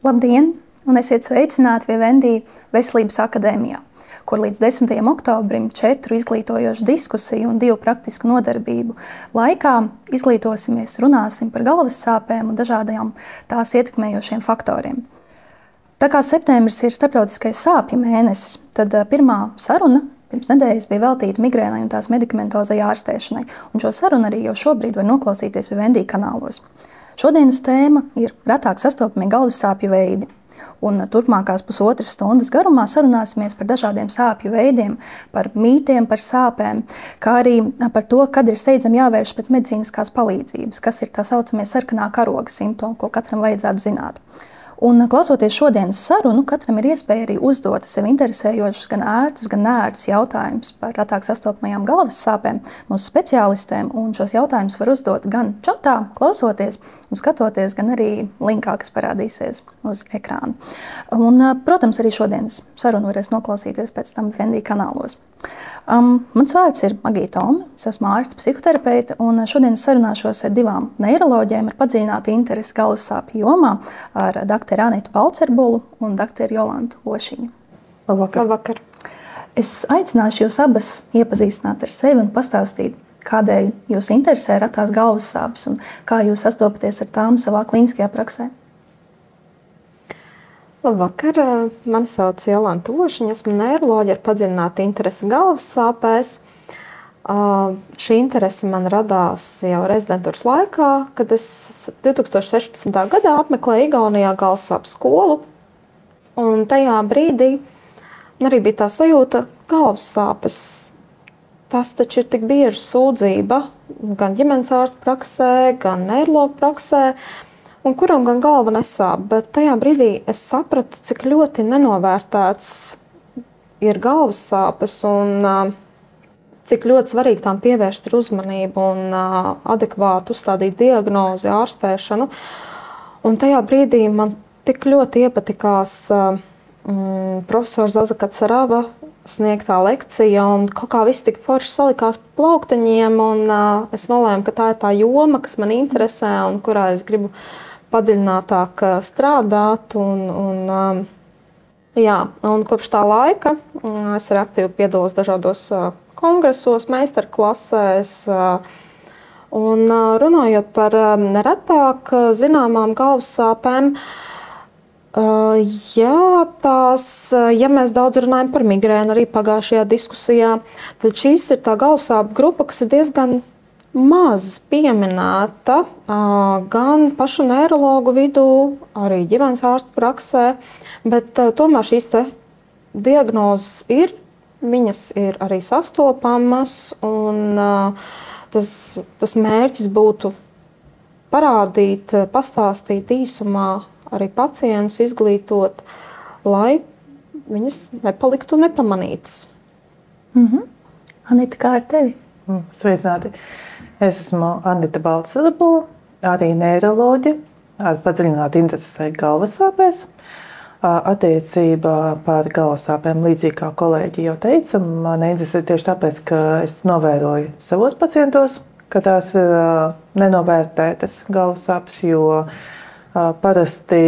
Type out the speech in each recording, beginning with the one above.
Labdien, un esiet sveicināti Vivendi Veselības akadēmijā, kur līdz 10. oktobrim 4 izglītojošu diskusiju un 2 praktisku nodarbību laikā izglītosimies, runāsim par galvas sāpēm un dažādiem tās ietekmējošiem faktoriem. Tā kā septembris ir starptautiskais sāpju mēnesis, tad pirmā saruna pirms nedēļas bija veltīta migrēnai un tās medikamentozai ārstēšanai, un šo sarunu arī jau šobrīd var noklausīties Vivendi kanālos. Šodienas tēma ir retāk sastopamie galvas sāpju veidi, un turpmākās pusotras stundas garumā sarunāsimies par dažādiem sāpju veidiem, par mītiem, par sāpēm, kā arī par to, kad ir steidzami jāvērš pēc medicīniskās palīdzības, kas ir tā saucamie sarkanā karoga simptomi, ko katram vajadzētu zināt. Un, klausoties šodienas sarunu, katram ir iespēja arī uzdot sev interesējošus, gan ērtus, gan neērtus jautājumus par retāk sastopamajām galvas sāpēm mūsu speciālistēm. Un šos jautājumus var uzdot gan čatā, klausoties un skatoties, gan arī linkā, kas parādīsies uz ekrāna. Un, protams, arī šodienas sarunu varēs noklausīties pēc tam Vivendi kanālos. Mans vārds ir Magīta Tome, es esmu ārsts psihoterapeite, un šodien sarunāšos ar 2 neiroloģiem ar padziļinātu interesi galvas sāpju jomā, ar doktoru Anitu Balcerbulu un doktoru Jolantu Ošiņu. Labvakar. Labvakar. Es aicināšu jūs abas iepazīstināt ar sevi un pastāstīt, kādēļ jūs interesē retās galvas sāpes un kā jūs sastopaties ar tām savā klīniskajā praksē. Labvakar, mani sauc Jolanta Ošiņa, esmu neiroloģe ar padziļinātu interesi galvas sāpēs. Šī interese man radās jau rezidentūras laikā, kad es 2016. gadā apmeklēju Igaunijā galvas sāpju skolu. Un tajā brīdī arī bija tā sajūta, galvas sāpes. Tas taču ir tik bieža sūdzība gan ģimenes ārsta praksē, gan neiroloģa praksē. Un kuram gan galva nesāp, bet tajā brīdī es sapratu, cik ļoti nenovērtēts ir galvas sāpes un cik ļoti svarīgi tām pievērst uzmanību un adekvāti uzstādīt diagnozi, ārstēšanu. Un tajā brīdī man tik ļoti iepatikās profesors Zaza Kacarava sniegtā lekcija, un kaut kā viss tik forši salikās plaukteņiem, un es nolēmu, ka tā ir tā joma, kas man interesē un kurā es gribu padziļinātāk strādāt. Un kopš tā laika es arī aktīvi piedalos dažādos kongresos, meistarklasēs. Un runājot par retāk zināmām galvas sāpēm, ja mēs daudz runājam par migrēnu arī pagājušajā diskusijā, tad šīs ir tā galvas sāpju grupa, kas ir diezgan maz pieminēta gan pašu neirologu vidū, arī ģimenes ārstu praksē, bet tomēr šīs diagnozes ir, viņas ir arī sastopamas, un tas mērķis būtu parādīt, pastāstīt īsumā arī pacientus, izglītot, lai viņas nepaliktu nepamanītas. Anita, kā ar tevi? Sveicināti! Es esmu Anita Balcerbula, arī neiroloģe ar padziļinātu interesi galvas sāpēs. Attiecībā par galvas sāpēm, līdzīgi kā kolēģi jau teica, man interesē tieši tāpēc, ka es novēroju savos pacientos, ka tās ir nenovērtētas galvas sāpes, jo parasti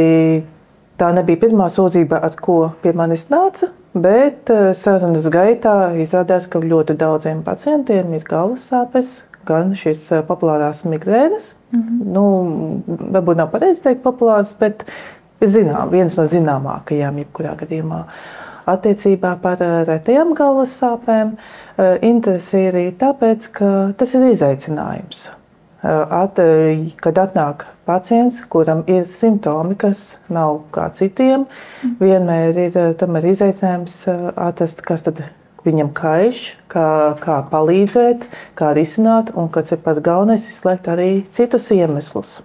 tā nebija pirmā sūdzība, ar ko pie manis nāca, bet sarunas gaitā izrādās, ka ļoti daudziem pacientiem ir galvas sāpes, gan šīs populārās migrēnas. Varbūt nav pareizi teikt populāras, bet viens no zināmākajām jebkurā gadījumā. Attiecībā par retajām galvas sāpēm interesi ir arī tāpēc, ka tas ir izaicinājums. Kad atnāk pacients, kuram ir simptomi, kas nav kā citiem, vienmēr ir tomēr izaicinājums atrast, kas tad viņam kaiš, kā palīdzēt, kā risināt, un kas ir pats galvenais, izslēgt arī citus iemeslus.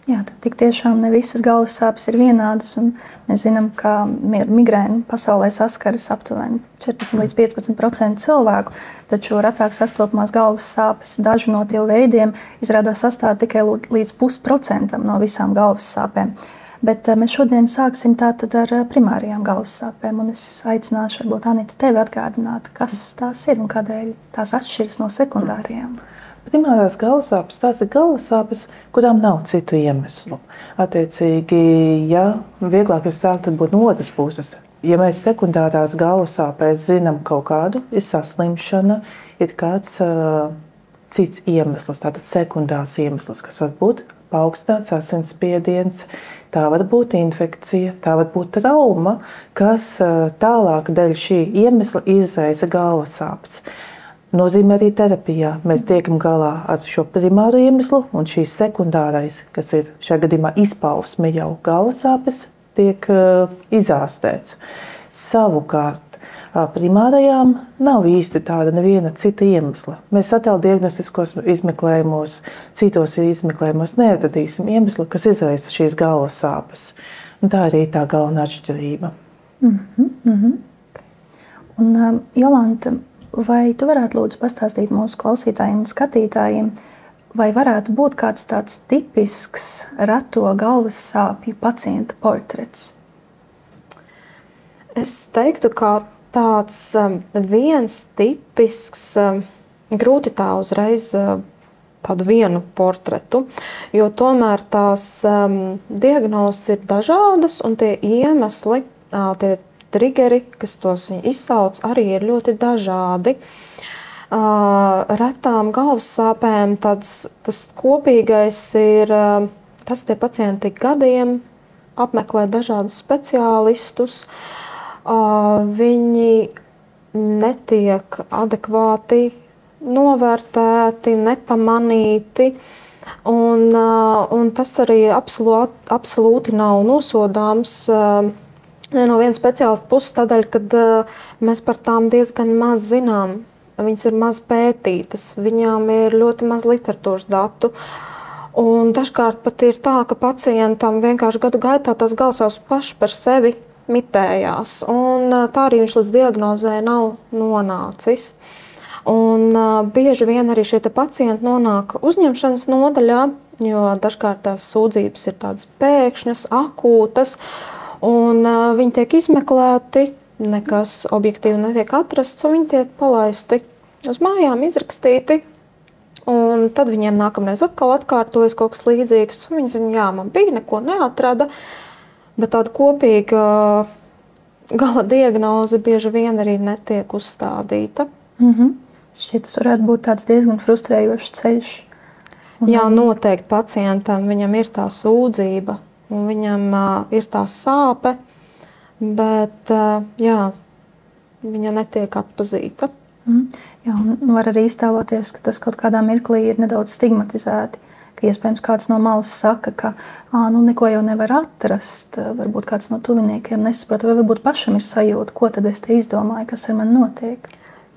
Jā, tad tik tiešām ne visas galvas sāpes ir vienādas, un mēs zinām, ka migrēnu pasaulē saskaras aptuveni 14 līdz 15% cilvēku, taču retāk sastopamās galvas sāpes dažu no tiem veidiem izrādās sastāv tikai līdz 0,5% no visām galvas sāpēm. Bet mēs šodien sāksim tātad ar primārajām galvas sāpēm, un es aicināšu varbūt Anita tevi atgādināt, kas tās ir un kādēļ tās atšķiras no sekundārajām. Primārās galvas sāpes, tās ir galvas sāpes, kurām nav citu iemeslu. Attiecīgi, ja vieglāk ir sākt varbūt no otras puses. Ja mēs sekundārās galvas sāpēs zinām kaut kādu, ir saslimšana, ir kāds cits iemesls, tātad sekundārs iemesls, kas var būt paaugstināts asinsspiediens, tā var būt infekcija, tā var būt trauma, kas tālāk dēļ šī iemesla izraisa galvas sāpes. Nozīmē arī terapijā. Mēs tiekam galā ar šo primāro iemeslu, un šīs sekundārais, kas ir šajā gadījumā izpausme jau galvas sāpes, tiek izārstēts. Savukārt, primārajām nav īsti tāda neviena cita iemesla. Mēs attēldiagnostiskos izmeklējumos, citos izmeklējumos neatradīsim iemeslu, kas izraisa šīs galvas sāpes. Un tā arī tā galvenā atšķirība. Un, Jolanta, vai tu varētu lūdzu pastāstīt mūsu klausītājiem un skatītājiem, vai varētu būt kāds tāds tipisks rato galvas sāpju pacienta portrets? Es teiktu, ka tāds viens tipisks, grūti tā uzreiz tādu vienu portretu, jo tomēr tās diagnozes ir dažādas un tie iemesli, tie triggeri, kas tos izsauc, arī ir ļoti dažādi. Retām galvas sāpēm tas kopīgais ir tas, ka tie pacienti gadiem apmeklē dažādus speciālistus. Viņi netiek adekvāti novērtēti, nepamanīti, un tas arī absolūti nav nosodāms no viena speciālista puses, tādēļ, kad mēs par tām diezgan maz zinām. Viņas ir maz pētītas, viņām ir ļoti maz literatūras datu. Un dažkārt pat ir tā, ka pacientam vienkārši gadu gaitā tās galvas paši par sevi mitējās. Un tā arī viņš līdz diagnozē nav nonācis. Un bieži vien arī šie pacienti nonāk uzņemšanas nodaļā, jo dažkārt tās sūdzības ir tādas pēkšņas, akūtas. Un viņi tiek izmeklēti, nekas objektīvi netiek atrasts, un viņi tiek palaisti uz mājām, izrakstīti. Un tad viņiem nākamreiz atkal atkārtojas kaut kas līdzīgs. Viņi zina, jā, man bija, neko neatrada, bet tāda kopīga gala diagnoze bieži vien arī netiek uzstādīta. Šķiet, tas varētu būt tāds diezgan frustrējošs ceļš. Jā, noteikti pacientam viņam ir tā sūdzība. Un viņam ir tā sāpe, bet jā, viņa netiek atpazīta. Jā, un var arī iztēloties, ka tas kaut kādā mirklī ir nedaudz stigmatizēti. Ka iespējams kāds no malas saka, ka neko jau nevar atrast. Varbūt kāds no tuviniekiem nesaprot, vai varbūt pašam ir sajūta, ko tad es te izdomāju, kas ar mani notiek.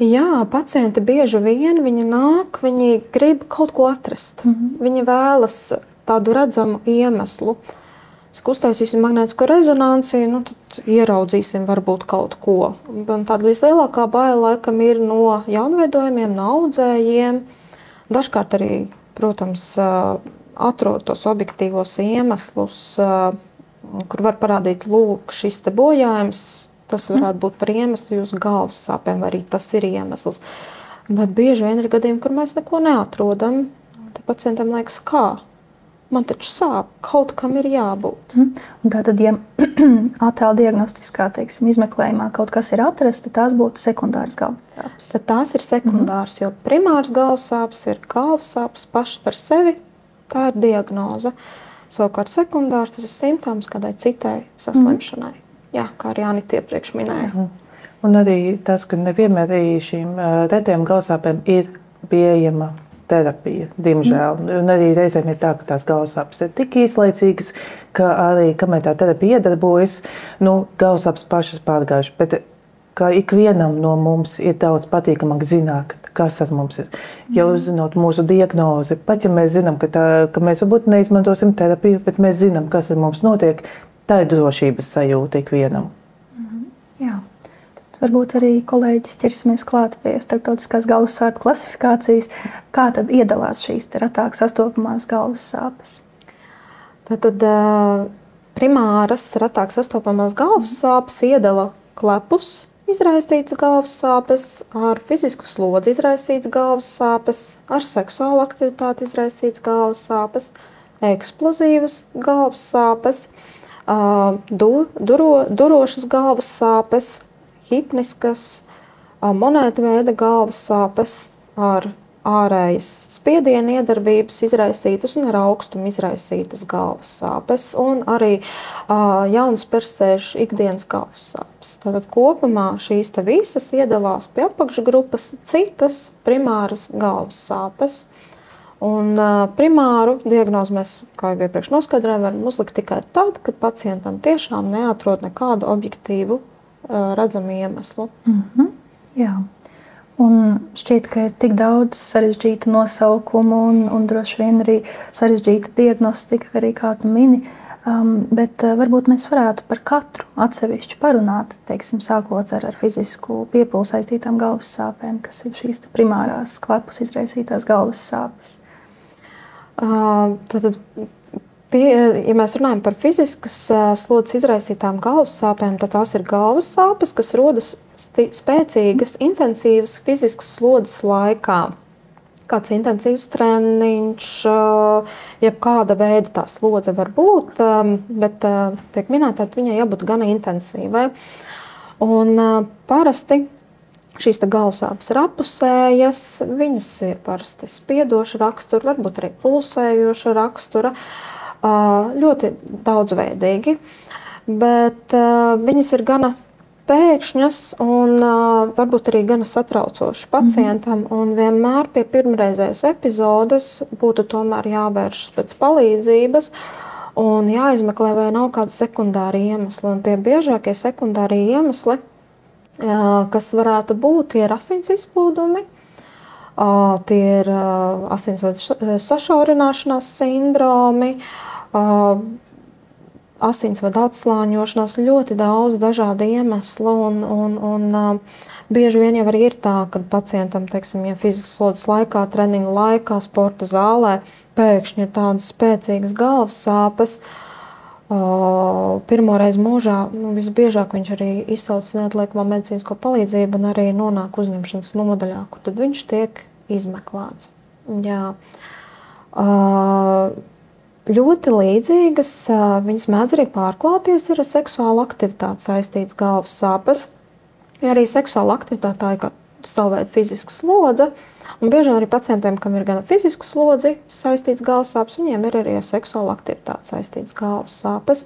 Jā, pacienti bieži vien viņi nāk, viņi grib kaut ko atrast. Viņi vēlas tādu redzamu iemeslu. Uztaisīsim magnētisko rezonanci, tad ieraudzīsim varbūt kaut ko. Un tāda vislielākā baila laikam ir no jaunveidojumiem, no audzējiem. Dažkārt arī, protams, atrod tos objektīvos iemeslus, kur var parādīt, lūk, šis te bojājums, tas varētu būt par iemeslu jūsu galvas sāpēm, vai arī tas ir iemesls. Bet bieži vien ir gadījumi, kur mēs neko neatrodam. Tad pacientam liekas, kā? Man taču sāp, kaut kam ir jābūt. Un tātad, ja attēla diagnostiskā izmeklējumā kaut kas ir atrasts, tad tās būtu sekundāras galvas sāpes. Tad tās ir sekundāras, jo primārs galvas sāpes ir galvas sāpes pašas par sevi, tā ir diagnoze. Savukārt sekundārs tas ir simptoms kādai citai saslimšanai. Jā, kā arī Anita iepriekš minēja. Un arī tas, ka nevienmēr arī šīm retiem galvas sāpēm ir pieejama terapija, diemžēl. Un arī reizēm ir tā, ka tās galvas sāpes ir tik īslaicīgas, ka arī, kamēr tā terapija iedarbojas, galvas sāpes pašas pārgājuši. Bet kā ikvienam no mums ir daudz patīkamāk zināt, kas ar mums ir. Jau uzzinot mūsu diagnozi, pat ja mēs zinām, ka mēs varbūt neizmantosim terapiju, bet mēs zinām, kas ar mums notiek, tā ir drošības sajūta ikvienam. Jā. Varbūt arī kolēģis ķersimies klāt pie starptautiskās galvas sāpju klasifikācijas. Kā tad iedalās šīs retāk sastopamās galvas sāpes? Tad primāras retāk sastopamās galvas sāpes iedala klepus, izraisītas galvas sāpes, ar fizisku slodzi izraisītas galvas sāpes, ar seksuālu aktivitāti izraisītas galvas sāpes, eksplozīvas galvas sāpes, durošas galvas sāpes, hipniskas, monētveida galvas sāpes, ar ārējas spiediena iedarbības izraisītas un ar augstumu izraisītas galvas sāpes, un arī jaunas persēžu ikdienas galvas sāpes. Tātad kopumā šīs te visas iedalās pie apakšgrupas citas primāras galvas sāpes. Un primāru diagnozi mēs, kā jau iepriekš noskaidrojām, varam uzlikt tikai tad, kad pacientam tiešām neatrod nekādu objektīvu redzamu iemeslu. Jā. Un šķiet, ka ir tik daudz sarežģītu nosaukumu un droši vien arī sarežģīta diagnostika, arī kā tu mini. Bet varbūt mēs varētu par katru atsevišķi parunāt, teiksim, sākot ar fizisku piepūli saistītām galvas sāpēm, kas ir šīs primārās klepus izraisītās galvas sāpes. Ja mēs runājam par fiziskas slodzes izraisītām galvas sāpēm, tad tās ir galvas sāpes, kas rodas spēcīgas, intensīvas fiziskas slodzes laikā. Kāds intensīvs treniņš, jebkāda veida tā slodze var būt, bet tiek minēta, ka viņai jābūt gan intensīvai. Un parasti šīs galvas sāpes ir apusējas, viņas ir parasti spiedoša rakstura, varbūt arī pulsējoša rakstura. Ļoti daudzveidīgi, bet viņas ir gana pēkšņas un varbūt arī gana satraucošas pacientam. Un vienmēr pie pirmreizējas epizodes būtu tomēr jāvēršas pēc palīdzības un jāizmeklē, vai nav kādi sekundāri iemesli. Un tie biežākie sekundārie iemesli, kas varētu būt, ir asins izplūdumi. Tie ir asinsvadu sašaurināšanās sindromi, asinsvadu atslāņošanās, ļoti daudz dažādu iemeslu. Un bieži vien jau arī ir tā, ka pacientam, teiksim, ja fizikas slodzes laikā, treniņu laikā, sporta zālē pēkšņi ir tādas spēcīgas galvas sāpes. Pirmoreiz mūžā visbiežāk viņš arī izsauc neatliekamo medicīnisko palīdzību un arī nonāk uzņemšanas nodaļā, kur tad viņš tiek izmeklēts. Jā. Ļoti līdzīgas, viņas mēdz arī pārklāties, ir ar seksuālu aktivitāti saistītas galvas sāpes. Ja arī seksuāla aktivitāte tā ir kā savu veidu fiziska slodze, un bieži arī pacientiem, kam ir gan fizisku slodzi saistīts galvas sāpes, viņiem ir arī ar seksuālu aktivitāti saistīts galvas sāpes.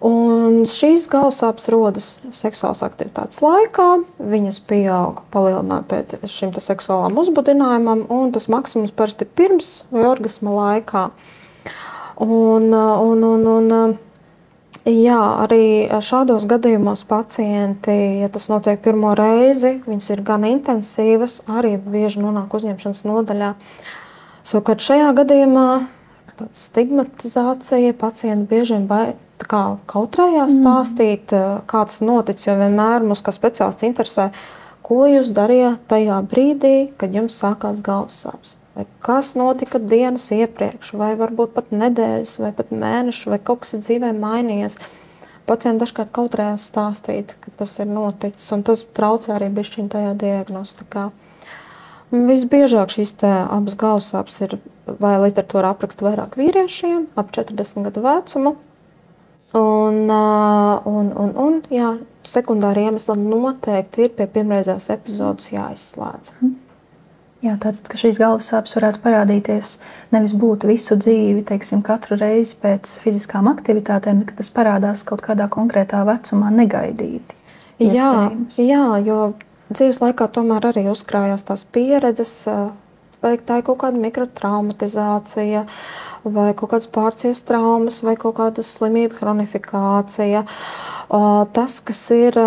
Un šīs galvas sāpes rodas seksuālas aktivitātes laikā, viņas pieaug palielināt šim seksuālām uzbudinājumam, un tas maksimums parasti pirms vai orgasma laikā. Jā, arī šādos gadījumos pacienti, ja tas notiek pirmo reizi, viņas ir gan intensīvas, arī bieži nonāk uzņemšanas nodaļā. Savukārt šajā gadījumā stigmatizācija, pacienti bieži vien kautrējās stāstīt, kā tas notic, jo vienmēr mums kā speciālists interesē, ko jūs darījāt tajā brīdī, kad jums sākās galvas sāpes. Vai kas notika dienas iepriekš, vai varbūt pat nedēļas, vai pat mēnešu, vai kaut kas ir dzīvē mainījies. Pacienti dažkārt kautrējās stāstīt, ka tas ir noticis, un tas traucē arī bišķiņ tajā diagnostikā. Visbiežāk šīs abas galvas sāpes ir, vai literatūra apraksta vairāk vīriešiem, ap 40 gadu vecumu. Jā, sekundāri iemesli noteikti ir pie pirmreizās epizodes jāizslēdz. Jā, tātad, ka šīs galvas sāpes varētu parādīties nevis būt visu dzīvi, teiksim, katru reizi pēc fiziskām aktivitātēm, bet tas parādās kaut kādā konkrētā vecumā negaidīti. Jā, jo dzīves laikā tomēr arī uzkrājās tās pieredzes, vai tā ir kaut kāda mikrotraumatizācija, vai kaut kādas pārcies traumas, vai kaut kāda slimība kronifikācija. Tas, kas ir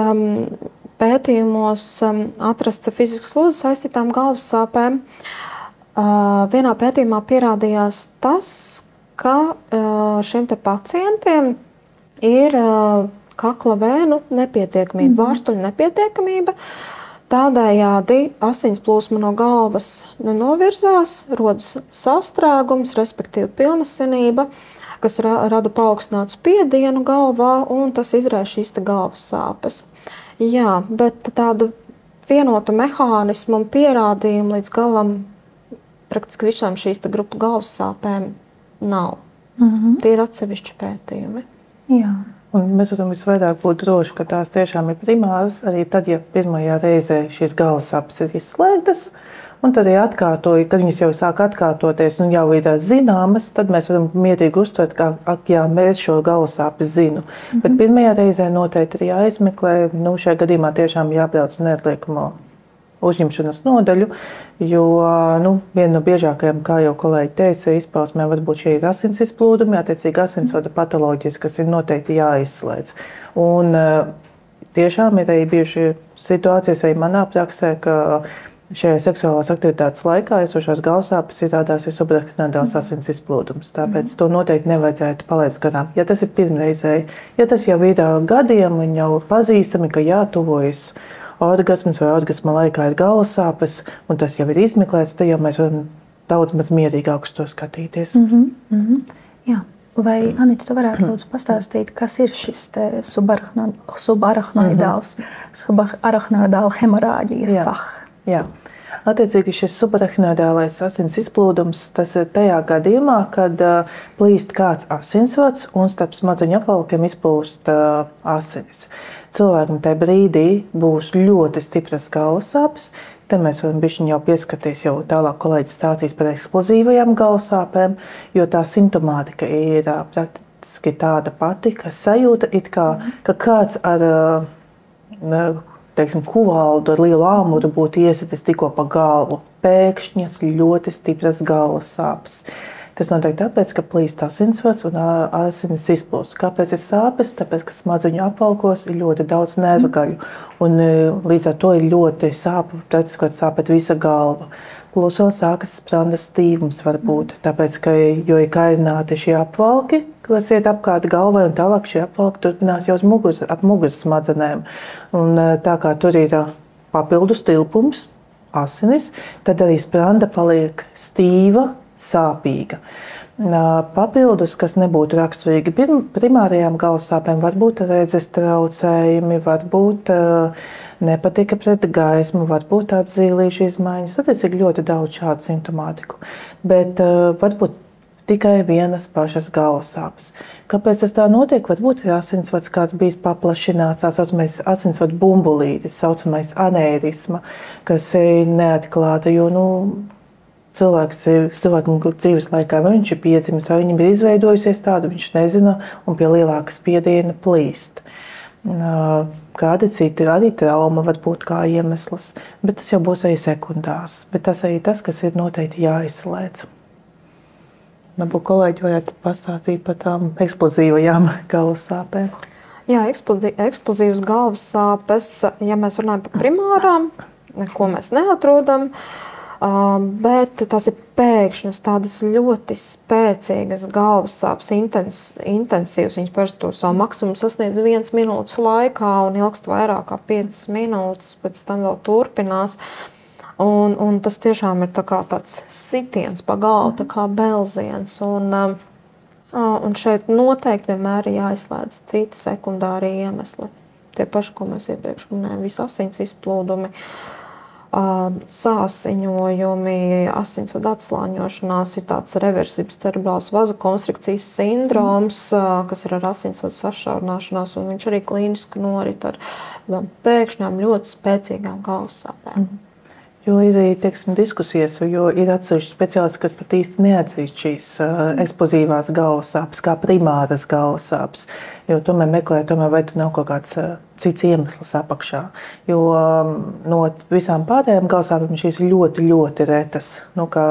pētījumos atrasts ar fiziskas slodzes saistītām galvas sāpēm, vienā pētījumā pierādījās tas, ka šiem te pacientiem ir kakla vēnu nepietiekamība, vārstuļu nepietiekamība. Tādējādi asins plūsma no galvas nenovirzās, rodas sastrēgums, respektīvi pilnasinība, kas rada paaugstinātu spiedienu galvā, un tas izraisa šīs galvas sāpes. Jā, bet tādu vienotu mehānismu un pierādījumu līdz galam praktiski visām šīs grupu galvas sāpēm nav. Tie ir atsevišķi pētījumi. Jā. Un mēs varam visvairāk būt droši, ka tās tiešām ir primāras, arī tad, ja pirmajā reizē šīs galvas sāpes ir izslēgtas, un tad arī atkārtoja, kad viņas jau sāk atkārtoties un jau ir zināmas, tad mēs varam mierīgi uztvert, ka jā, mēs šo galvas sāpes zinu. Bet pirmajā reizē noteikti ir jāizmeklē, šajā gadījumā tiešām jābrauc uz neatliekamo uzņemšanas nodaļu, jo viena no biežākajām, kā jau kolēģi teica, izpausmēm varbūt šie ir asins izplūdumi, attiecīgi asinsvada patoloģijas, kas ir noteikti jāizslēdz. Un tiešām ir arī bijuši situācijas arī manā praksē, ka šajā seksuālās aktivitātes laikā esošās galvasāpes izrādās ir subarachnoidāls asins izplūdums. Tāpēc to noteikti nevajadzētu palaist garām. Ja tas ir pirmreizēji, ja tas jau ir gadiem un jau pazīstami, ka jātuvojas orgasms vai orgasma laikā ir galvas sāpes, un tas jau ir izmeklēts, tad jau mēs varam daudz maz mierīgāk uz to skatīties. Jā. Vai, Anita, tu varētu lūdzu pastāstīt, kas ir šis subarachnoidāla hemorāģija? Jā. Attiecīgi šis subarachnoidālais asins izplūdums, tas ir tajā gadījumā, kad plīst kāds asinsvads un starp smadzeņu apvalkiem izplūst asinis. Cilvēkam tajā brīdī būs ļoti stipras galvas sāpes. Te mēs varam bišķiņ jau pieskaties, jau tālāk kolēģis stāstīs par eksplozīvajām galvas sāpēm, jo tā simptomātika ir praktiski tāda pati, ka sajūta it kā, ka kāds ar kuvaldu ar lielu āmuru būtu iesitis tikko pa galvu. Pēkšņas ļoti stipras galvas sāpes. Tas notiek tāpēc, ka plīst asinsvads un asinis izplūst. Kāpēc ir sāpes? Tāpēc, ka smadzeņu apvalkos ir ļoti daudz nervu gaļu. Un līdz ar to ir ļoti sāpēt visa galva. Plus vēl sākas sprandas stīvums varbūt. Tāpēc, ka jo ir kairināti šie apvalki, kas iet apkārt galvai, un tālāk šie apvalki turpinās jau ap muguras smadzenēm. Un tā kā tur ir papildus tilpums, asinis, tad arī spranda paliek stīva, sāpīga. Papildus, kas nebūtu raksturīgi primārajām galvas sāpēm, varbūt redzes traucējumi, varbūt nepatika pret gaismu, varbūt tādas zīlīšu izmaiņas, attiecīgi ļoti daudz šādu simptomātiku. Bet varbūt tikai vienas pašas galvas sāpes. Kāpēc tas tā notiek? Varbūt ir asinsvads kāds bijis paplašināts, tā saucamais asinsvadu bumbulītis, saucamais anērisma, kas ir neatklāta, jo, cilvēkam dzīves laikā, vai viņš ir piedzimis, vai viņam ir izveidojusies tādu, viņš nezina, un pie lielāka spiediena plīst. Kādi citi, arī trauma var būt kā iemesls, bet tas jau būs arī sekundārs. Bet tas arī tas, kas ir noteikti jāizslēdz. Kolēģi varētu pastāstīt par tām eksplozīvajām galvas sāpēm. Jā, eksplozīvas galvas sāpes, ja mēs runājam par primārām, neko mēs neatrodam, bet tas ir pēkšņas tādas ļoti spēcīgas galvas sāpes, intensīvas. Viņas parasti to savu maksimumu sasniedz 1 minūtes laikā un ilgst vairāk kā 5 minūtes, pēc tam vēl turpinās. Un tas tiešām ir tāds sitiens pa galvu, tā kā belziens. Un šeit noteikti vienmēr ir jāizslēdz citi sekundārie iemesli. Tie paši, ko mēs iepriekš minējām, visi asins izplūdumi, sāsiņojumi, asinsvadu atslāņošanās, ir tāds reversibles cerebrālas vazokonstrikcijas sindroms, kas ir ar asinsvadu sašaurināšanās, un viņš arī klīniski norit ar pēkšņām ļoti spēcīgām galvas sāpēm. Jo ir arī, diskusijas, jo ir atsevišķi speciālisti, kas pat īsti neatzīst šīs eksplozīvās galvas sāpes kā primāras galvas sāpes. Jo tomēr meklē, vai tur nav kaut kāds cits iemesls apakšā. Jo no visām pārējām galvas sāpēm šīs ir ļoti, ļoti retas, kā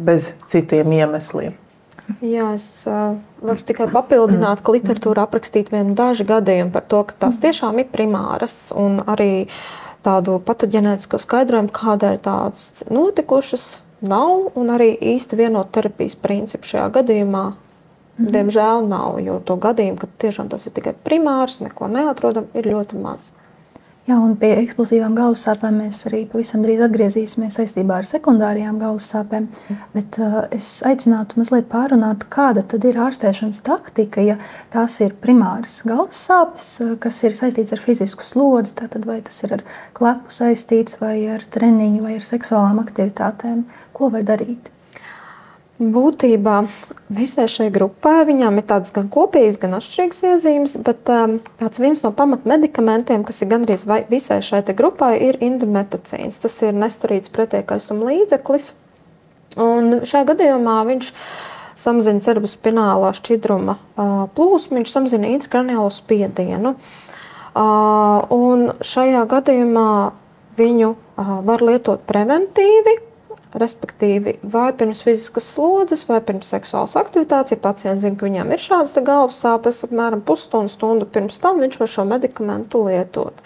bez citiem iemesliem. Jā, es varu tikai papildināt, ka literatūra aprakstīt vien daži gadījumi par to, ka tās tiešām ir primāras un arī tādu patoģenētisko skaidrojumu, kādēļ tādas notikušas nav, un arī īsti vienot terapijas principu šajā gadījumā, diemžēl nav, jo to gadījumu, ka tiešām tas ir tikai primārs, neko neatrodam, ir ļoti maz. Jā, un pie eksplozīvām galvas sāpēm mēs arī pavisam drīz atgriezīsimies saistībā ar sekundārajām galvas sāpēm. Bet es aicinātu mazliet pārunāt, kāda tad ir ārstēšanas taktika, ja tās ir primāras galvas sāpes, kas ir saistīts ar fizisku slodzi, tātad vai tas ir ar klepu saistīts, vai ar treniņu, vai ar seksuālām aktivitātēm. Ko var darīt? Būtībā visai šai grupai viņām ir tādas gan kopīgas, gan atšķirīgas iezīmes, bet tāds viens no pamatmedikamentiem, kas ir gandrīz visai šai grupai, ir indometacīns. Tas ir nesturīts pretiekaisuma līdzeklis, un šajā gadījumā viņš samazina cerebrospinālā šķidruma plūsmu, viņš samazina intrakraniālo spiedienu. Un šajā gadījumā viņu var lietot preventīvi, respektīvi, vai pirms fiziskas slodzes, vai pirms seksuālas aktivitātes. Ja pacients zina, ka viņam ir šādas galvas sāpes, apmēram pusstundu pirms tam viņš var šo medikamentu lietot.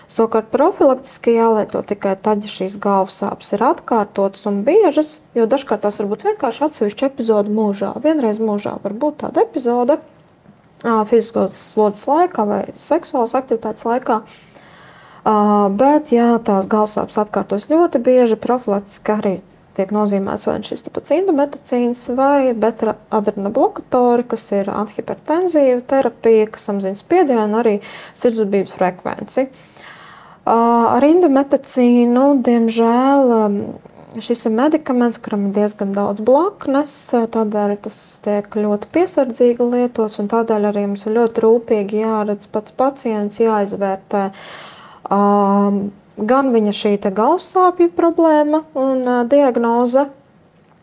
Savukārt profilaktiski jālieto tikai tad, ja šīs galvas sāpes ir atkārtotas un biežas, jo dažkārt tās var būt vienkārši atsevišķa epizode mūžā. Vienreiz mūžā var būt tāda epizode fiziskas slodzes laikā vai seksuālas aktivitātes laikā. Bet, ja tās galvasāpes atkārtojas ļoti bieži, profilaktiski arī tiek nozīmēts vai šis pats indometacīns vai beta-adrenoblokatori, kas ir antihipertenzīva terapija, kas samazina spiedienu un arī sirdsdarbības frekvenci. Ar indometacīnu, diemžēl, šis ir medikaments, kuram ir diezgan daudz blaknes, tādēļ tas tiek ļoti piesardzīgi lietots un tādēļ arī mums ir ļoti rūpīgi jāredz pats pacients, jāizvērtē gan viņa šī galvassāpju problēma un diagnoze,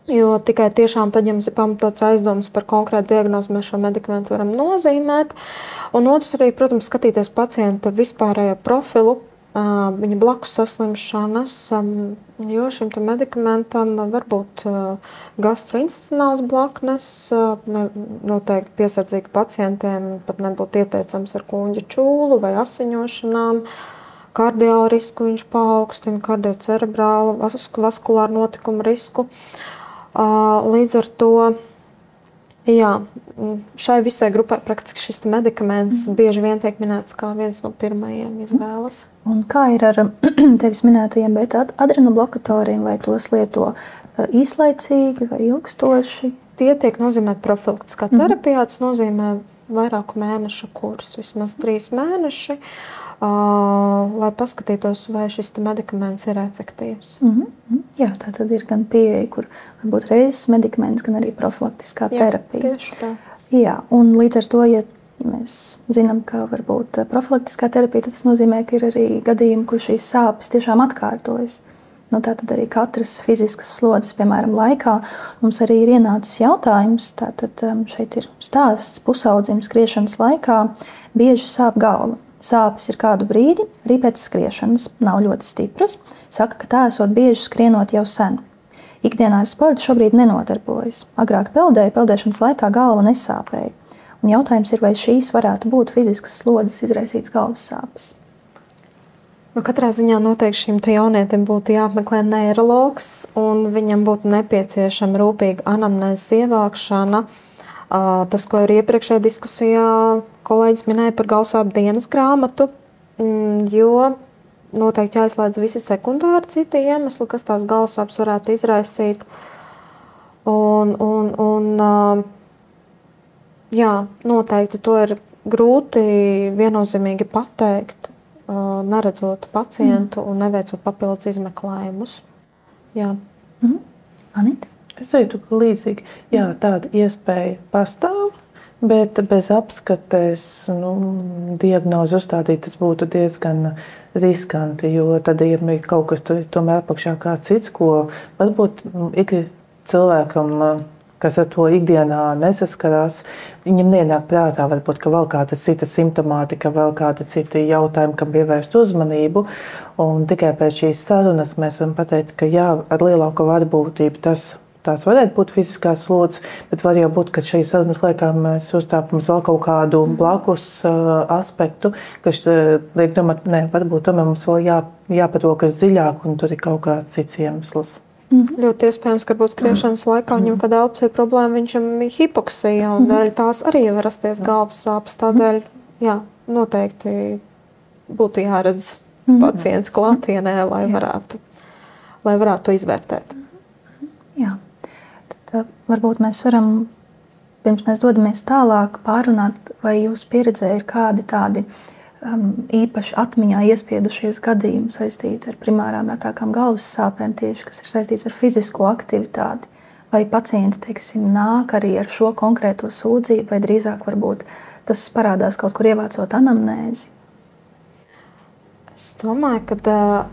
jo tikai tiešām tad, ja mums ir pamatots aizdomas par konkrētu diagnozi, mēs šo medikamentu varam nozīmēt. Un otrs arī, protams, skatīties pacienta vispārējo profilu, viņa blakus saslimšanas, jo šim medikamentam var būt gastrointestīnāls blaknes, noteikti piesardzīgi pacientiem pat nebūtu ieteicams ar kūņģa čūlu vai asiņošanām. Kardiālu risku viņš paaugstina, kardiocerebrālu, vaskulāru notikumu risku. Līdz ar to, jā, šai visai grupai praktiski šis medikaments bieži vien tiek minēts kā viens no pirmajiem izvēles. Un kā ir ar tevis minētajiem beta-adrenoblokatoriem, vai tos lieto īslaicīgi vai ilgstoši? Tie tiek nozīmēti profilaktiskā terapijā, tas nozīmē vairāku mēnešu kursu, vismaz 3 mēneši. Lai paskatītos, vai šis medikaments ir efektīvs. Jā, tā tad ir gan pieeja, kur varbūt reizes medikaments, gan arī profilaktiskā terapija. Tieši tā. Jā, un līdz ar to, ja mēs zinām, ka varbūt profilaktiskā terapija, tad tas nozīmē, ka ir arī gadījumi, kur šīs sāpes tiešām atkārtojas. Tātad arī katras fiziskas slodzes, piemēram, laikā mums arī ir ienācis jautājums. Tātad šeit ir stāsts pusaudzim skriešanas laikā bieži sāp galva. Sāpes ir kādu brīdi, arī pēc skriešanas, nav ļoti stipras. Saka, ka tā esot bieži skrienot jau sen. Ikdienā ar sportu šobrīd nenodarbojas. Agrāk peldēšanas laikā galva nesāpēja. Un jautājums ir, vai šīs varētu būt fiziskas slodzes izraisītas galvas sāpes. Katrā ziņā noteikti šim jaunietim būtu jāapmeklē neirologs, un viņam būtu nepieciešama rūpīga anamnēzes ievākšana. Tas, ko arī iepriekšējā diskusijā kolēģis minēja par galvasāpju dienas grāmatu, jo noteikti jāizslēdz visi sekundāri citi iemesli, kas tās galvasāpes varētu izraisīt. Jā, noteikti to ir grūti viennozīmīgi pateikt, neredzot pacientu un neveicot papildus izmeklējumus. Jā. Anita? Es teiktu, ka līdzīgi, jā, tāda iespēja pastāv, bet bez apskates diagnozi uzstādīt, tas būtu diezgan riskanti, jo tad, ja ir kaut kas tur tomēr apakšā kā cits, ko varbūt cilvēkam, kas ar to ikdienā nesaskarās, viņam neienāk prātā, varbūt, ka vēl kāda cita simptomātika, vēl kāda cita jautājuma, kam pievērst uzmanību. Un tikai pēc šīs sarunas mēs varam pateikt, ka jā, ar lielāku varbūtību tās varētu būt fiziskās slodzes, bet var jau būt, ka šīs sarunas laikā mēs uzstāpums vēl kaut kādu blakus aspektu, kas liek domāt, varbūt tomēr mums vēl jāparokas dziļāk un tur ir kaut kāds cits iemesls. Ļoti iespējams, ka varbūt skriešanas laikā viņam kāda elpcēja problēma, viņam ir hipoksija, un dēļ tās arī var rasties galvas sāpes. Tādēļ, jā, noteikti būtu jāredz pacients klātienē, lai varētu to izvērtēt. Jā. Tad varbūt mēs varam, pirms mēs dodamies tālāk, pārunāt, vai jūsu pieredzē ir kādi tādi īpaši atmiņā iespiedušies gadījumi saistīti ar primārām retākām galvas sāpēm, tieši kas ir saistīts ar fizisko aktivitāti. Vai pacienti, teiksim, nāk arī ar šo konkrēto sūdzību, vai drīzāk varbūt tas parādās kaut kur ievācot anamnēzi? Es domāju, ka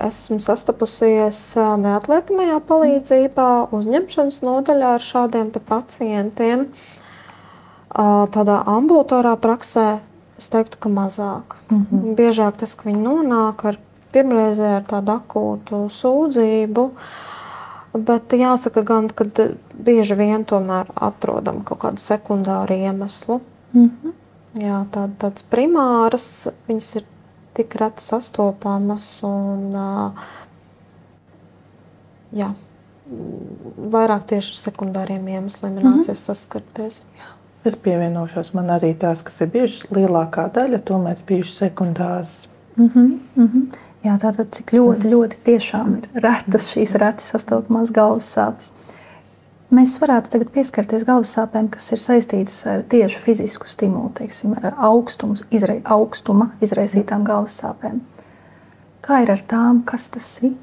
es esmu sastapusies neatliekamajā palīdzībā, uzņemšanas nodaļā ar šādiem pacientiem. Tādā ambulatorā praksē es teiktu, ka mazāk. Biežāk tas, ka viņi nonāk ar pirmreizē ar tādu akūtu sūdzību, bet jāsaka gan, ka bieži vien tomēr atrodam kaut kādu sekundāru iemeslu. Jā, tāds primāras, viņas ir tik reti sastopamas un jā, vairāk tieši ar sekundāriem iemesliem ir nācies saskarties. Es pievienošos, man arī tās, kas ir bijušas, lielākā daļa tomēr ir bijušas sekundāras. Jā, tātad cik ļoti tiešām ir retas šīs reti sastopamās galvas sāpes. Mēs varētu tagad pieskarties galvas sāpēm, kas ir saistītas ar tieši fizisku stimulu, teiksim, ar augstuma izraisītām galvas sāpēm. Kā ir ar tām, kas tas ir,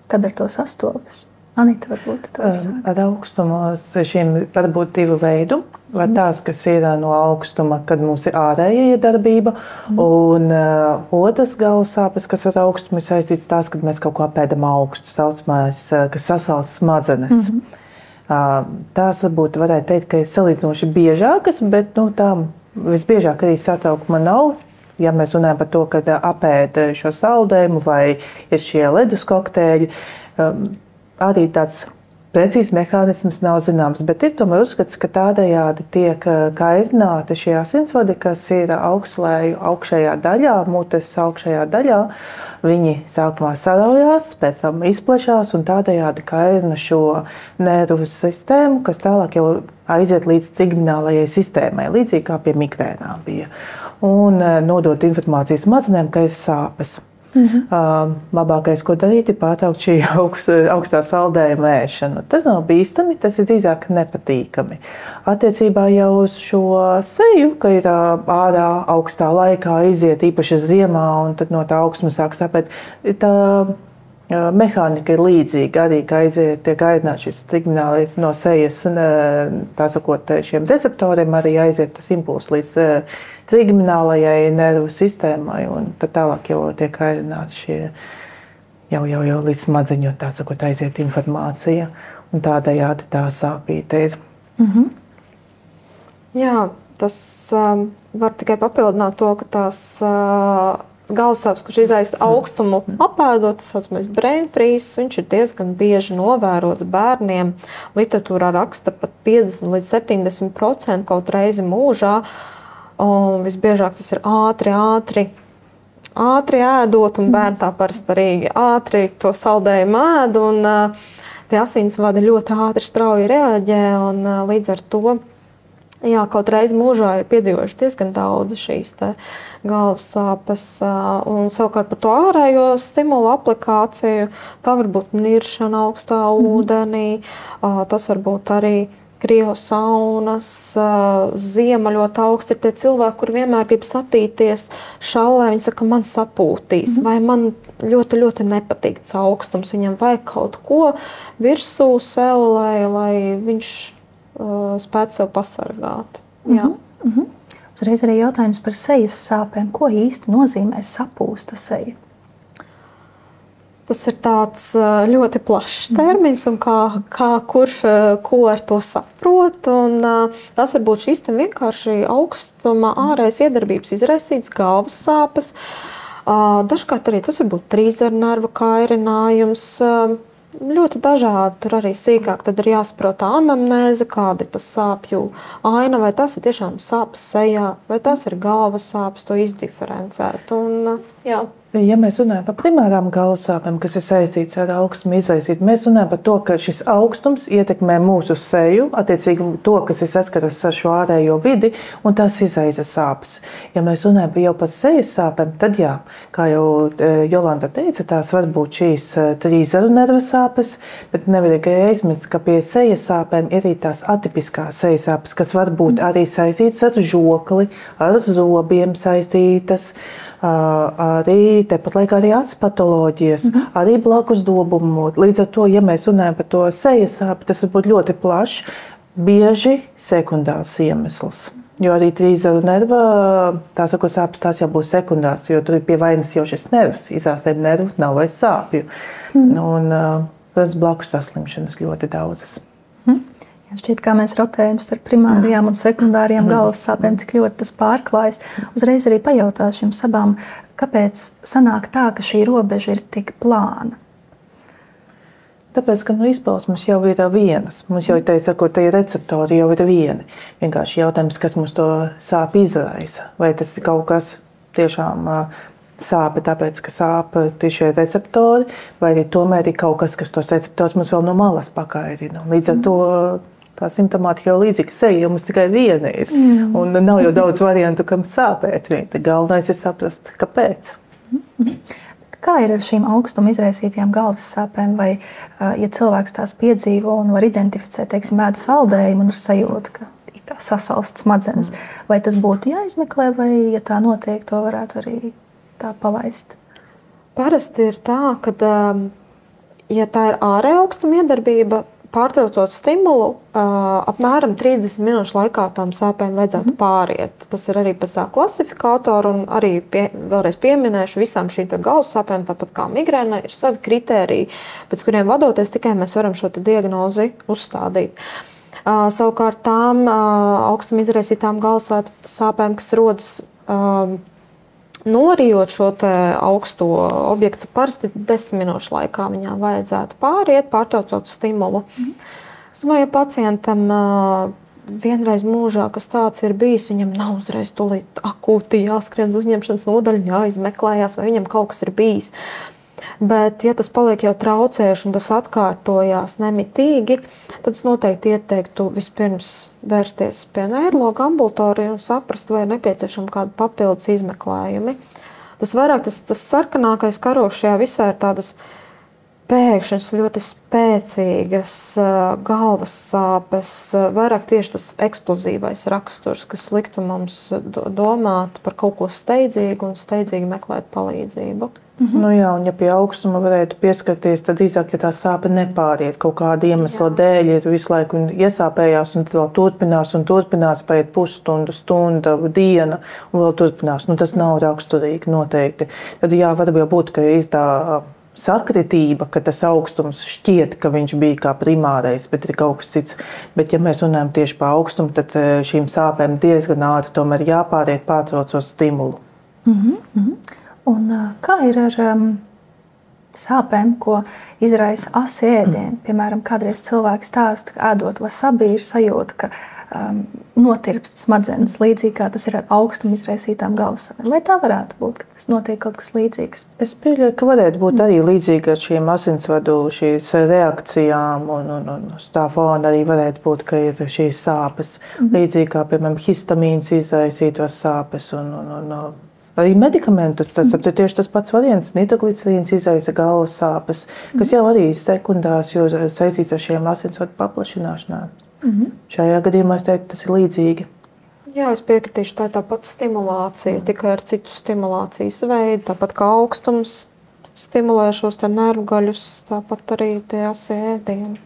kad ar to sastopas? Anita, varbūt to var sākt. Ar augstumu šiem var būt divu veidu. Vai tās, kas ir no augstuma, kad mums ir ārējā darbība, un otras galvas sāpes, kas ar augstumu ir saistīts tās, kad mēs kaut ko apēdam augstu, saucamais, kas sasalc smadzenes. Tās varbūt varētu teikt, ka ir salīdzinoši biežākas, bet tām visbiežāk arī satraukuma nav. Ja mēs runājam par to, kad apēd šo saldējumu vai ir šie ledus kokteļi, arī tāds precīzs mehānisms nav zināms, bet ir tomēr uzskats, ka tādējādi tiek kaitināti šie asinsvadi, kas ir augstslēju augšējā daļā, mutes augšējā daļā. Viņi sākumā saraujās, pēc tam izplešās un tādējādi kaitina šo nervu sistēmu, kas tālāk jau aiziet līdz trigminālajai sistēmai, līdzīgi kā pie migrēnām bija. Un nodot informācijas smadzenēm, ka ir sāpes. Labākais, ko darīt, ir pārtraukt šī augstā saldējuma ēšanu. Tas nav bīstami, tas ir drīzāk nepatīkami. Attiecībā jau uz šo seju, ka ir ārā augstā laikā iziet īpaši ziemā un tad no tā augstuma sāk sāpēt, tā mehānika ir līdzīga. Arī, ka aiziet, tiek aidināts šis trigminālais no sejas, tā sakot, šiem receptoriem arī aiziet tas impulss līdz trigminālajai nervu sistēmai, un tad tālāk jau tiek aidināti šie jau līdz smadzeņu, tā sakot, aiziet informācija, un tādējādi tā sāpīte ir. Jā, tas var tikai papildināt to, ka tās galvassāpes, kurš ir aiz augstumu apēdot, tas saucamais brain freeze, viņš ir diezgan bieži novērots bērniem. Literatūrā raksta pat 50 līdz 70% kaut reizi mūžā. Un visbiežāk tas ir ātri ēdot, un bērni tā parasti arī ātri to saldējumu ēd, un tie asinsvadi ļoti ātri strauji reaģē, un līdz ar to jā, kaut reizi mūžā ir piedzīvojuši diezgan daudz šīs galvas sāpes. Un savukārt par to ārējo stimulu aplikāciju, tā var būt niršana augstā ūdenī, tas var būt arī kriosaunas, ziema ļoti augsti ir tie cilvēki, kur vienmēr grib satīties šallē, viņi saka, man sapūtīs, vai man ļoti, ļoti nepatīk tas augstums, viņam vajag kaut ko virsū sev, lai viņš spētu sev pasargāt. Jā. Uzreiz arī jautājums par sejas sāpēm. Ko īsti nozīmē sapūsta seja? Tas ir tāds ļoti plašs termins, un kurš ko ar to saprot. Un, tas var būt šīs vienkārši augstuma ārējas iedarbības izraisītas galvas sāpes. Dažkārt arī tas var būt trīzarnerva kairinājums. Ļoti dažādi, tur arī sīkāk tad ir jāsaprot anamnēze, kāda ir tas sāpju aina, vai tas ir tiešām sāpes sejā, vai tas ir galvas sāpes, to izdiferencēt. Un, jā. Ja mēs runājam par primārām galvas sāpēm, kas ir saistīts ar augstumu izraisītu, mēs runājam par to, ka šis augstums ietekmē mūsu seju, attiecīgi to, kas ir saskaras ar šo ārējo vidi, un tas izraisa sāpes. Ja mēs runājam jau par sejas sāpēm, tad jā, kā jau Jolanta teica, tās var būt šīs trīzaru nerva sāpes, bet nevajag aizmirst, ka pie sejas sāpēm ir arī tās atipiskās sejas sāpes, kas var būt arī saistītas ar žokli, ar zobiem saistītas, arī tepat laikā arī acu patoloģijas, arī blakus dobumu. Līdz ar to, ja mēs runājam par to sejas sāpi, tas var būt ļoti plašs, bieži sekundārs iemesls. Jo arī trīzaru nerva, tās sāpes tās jau būs sekundārs, jo tur ir pie vainas jau šis nervs, izārstēm nervu nav vairs sāpju. Un, protams, blakus saslimšanas ļoti daudzas. Šķiet, kā mēs rotējam starp primārajām un sekundārajām galvas sāpēm, cik ļoti tas pārklājas. Uzreiz arī pajautāšu jums abām, kāpēc sanāk tā, ka šī robeža ir tik plāna? Tāpēc, ka izpausmes jau ir vienas. Mums jau ir teica, ka tie receptori jau ir vieni. Vienkārši jautājums, kas mums to sāpi izraisa. Vai tas ir kaut kas tiešām sāpe tāpēc, ka sāp tieši receptori, vai arī tomēr ir kaut kas, kas tos receptors mums vēl no malas pakairina. Līdz ar to tā simptomātika jau līdzīga seja, jo mums tikai viena ir. Un nav jau daudz variantu, kam sāpēt. Galvenais ir saprast, kāpēc. Kā ir ar šīm augstuma izraisītajām galvas sāpēm? Vai, ja cilvēks tās piedzīvo un var identificēt, teiksim, ēda saldējumu un ir sajūta, ka ir kā sasalsts smadzenes, vai tas būtu jāizmeklē, vai, ja tā notiek, to varētu arī tā palaist? Parasti ir tā, ka, ja tā ir ārēja augstuma iedarbība, pārtraucot stimulu, apmēram 30 minūšu laikā tām sāpēm vajadzētu pāriet. Tas ir arī pēc tā klasifikātora, un arī vēlreiz pieminēšu, visām šīm galvas sāpēm, tāpat kā migrēna, ir savi kritēriji, pēc kuriem vadoties tikai mēs varam šo diagnozi uzstādīt. Savukārt tām augstuma izraisītām galvas sāpēm, kas rodas norijot šo augsto objektu, parasti 10 minūšu laikā viņām vajadzētu pāriet, pārtraucot stimulu. Es domāju, ja pacientam vienreiz mūžā, kas tāds ir bijis, viņam nav uzreiz tūlīt akūti jāskrien uz uzņemšanas nodaļu, jāizmeklējās, vai viņam kaut kas ir bijis. Bet, ja tas paliek jau traucējuši un tas atkārtojās nemitīgi, tad es noteikti ieteiktu vispirms vērsties pie neirologa ambulatorija un saprast, vai ir nepieciešama kāda papildus izmeklējumi. Tas vairāk, tas sarkanākais karoks šajā visā ir tādas pēkšņas, ļoti spēcīgas galvas sāpes, vairāk tieši tas eksplozīvais raksturs, kas liktu mums domāt par kaut ko steidzīgu un steidzīgi meklēt palīdzību. Nu jā, un ja pie augstuma varētu pieskarties, tad drīzāk, ja tā sāpe nepāriet kaut kāda iemesla dēļ, ja visu laiku iesāpējās un vēl turpinās, paiet pusstunda, stunda, diena un vēl turpinās. Nu, tas nav raksturīgi noteikti. Tad jā, varbūt būt, ka ir tā sakritība, ka tas augstums šķiet, ka viņš bija kā primārais, bet ir kaut kas cits. Bet ja mēs runājam tieši par augstumu, tad šīm sāpēm diezgan ātri tomēr jāpāriet pārtraucot stimulu. Un kā ir ar sāpēm, ko izraisa asi ēdieni? Piemēram, kādreiz cilvēks stāsta, ka ēdot wasabi ir sajūta, ka notirpst smadzenes, līdzīgi kā tas ir ar augstumu izraisītām galvas sāpēm. Vai tā varētu būt, ka tas notiek kaut kas līdzīgs? Es pieļauju, ka varētu būt arī līdzīgi ar šīm asinsvadu šīs reakcijām un uz tā fona arī varētu būt, ka ir šīs sāpes. Līdzīgi kā, piemēram, histamīns izraisītos sāpes un arī medikamentus, tas ir tieši tas pats variants. Nitroglicerīns izraisa galvas sāpes, kas jau arī ir sekundārs, jo saistīts ar šiem asinsvadu paplašināšanām. Šajā gadījumā es teiktu, tas ir līdzīgi. Jā, es piekritīšu, tā ir tāpat stimulācija, tikai ar citu stimulācijas veidu, tāpat kā augstums stimulē šos nervgaļus, tāpat arī tie asi ēdieni.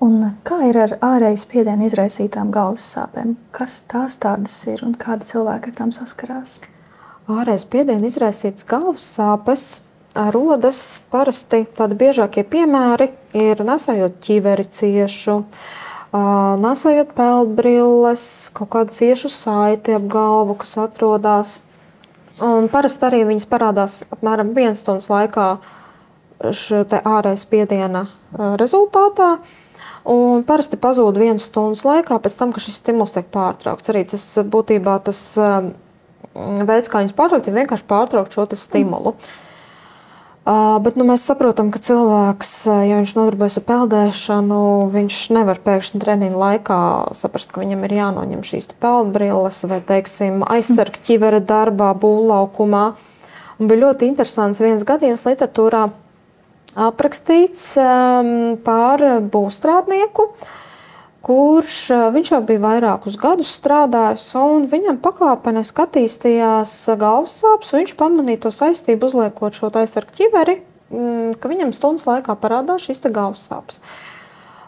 Un kā ir ar ārēju spiedienu izraisītām galvas sāpēm? Kas tās tādas ir un kādi cilvēki ar tām saskarās? Ārēju spiedienu izraisītas galvas sāpes rodas parasti tādi biežākie piemēri ir nesējot ķiveri ciešu, nesējot peldbrilles, kaut kādu ciešu saiti ap galvu, kas atrodas. Un parasti arī viņas parādās apmēram 1 stundas laikā šo ārēju spiediena rezultātā. Un parasti pazūd 1 stundas laikā pēc tam, ka šis stimuls tiek pārtraukts. Arī tas būtībā tas veids, kā viņus pārtraukt, ir vienkārši pārtraukt šo stimulu. Bet mēs saprotam, ka cilvēks, ja viņš nodarbojas ar peldēšanu, viņš nevar pēkšņi treniņu laikā saprast, ka viņam ir jānoņem šīs peldbrilles vai, teiksim, aizsarg ķivera darbā, būvlaukumā. Un bija ļoti interesants viens gadījums literatūrā aprakstīts par būvstrādnieku, kurš viņš jau bija vairākus gadus strādājis, un viņam pakāpeniski attīstījās galvas sāpes, un viņš pamanīja to saistību uzliekot šo aizsargu ķiveri, ka viņam stundas laikā parādās šīs galvas sāpes.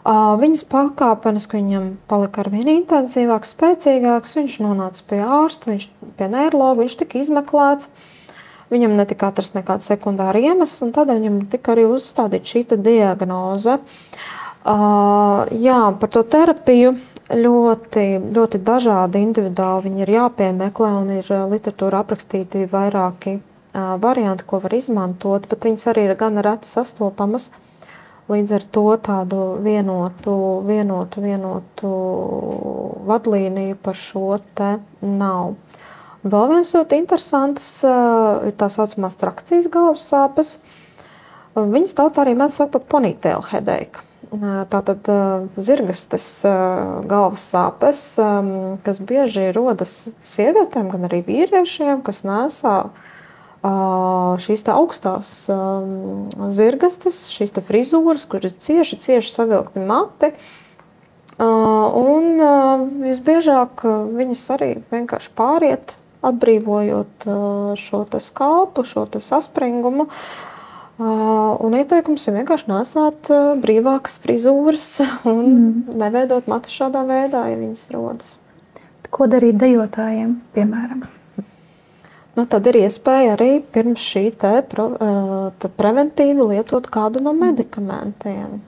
Viņas pakāpeniski viņam palika arvien intensīvāks, spēcīgāks, viņš nonāca pie ārsta, pie neirologa, viņš tika izmeklēts. Viņam netika atrast nekāda sekundāra iemesla, un tad viņam tika arī uzstādīta šī diagnoze. Jā, par to terapiju ļoti, ļoti dažādi individuāli viņi ir jāpiemeklē, un ir literatūra aprakstīti vairāki varianti, ko var izmantot, bet viņas arī ir gan reti sastopamas. Līdz ar to tādu vienotu vadlīniju par šo te nav. Vēl viens ļoti interesants ir tā saucamās trakcijas galvas sāpes. Viņas tautā arī mēdz saukt par ponytail headache. Tātad zirgastes galvas sāpes, kas bieži rodas sievietēm, gan arī vīriešiem, kas nesā šīs augstās zirgastes, šīs frizūras, kur ir cieši savilkti mati. Un visbiežāk viņas arī vienkārši pāriet, atbrīvojot šo skāpu, šo saspringumu. Un ieteikums ir vienkārši nesāt brīvākas frizūras un neveidot matu šādā veidā, ja viņas rodas. Ko darīt dejotājiem, piemēram? Tad ir iespēja arī pirms šī preventīvi lietot kādu no medikamentiem.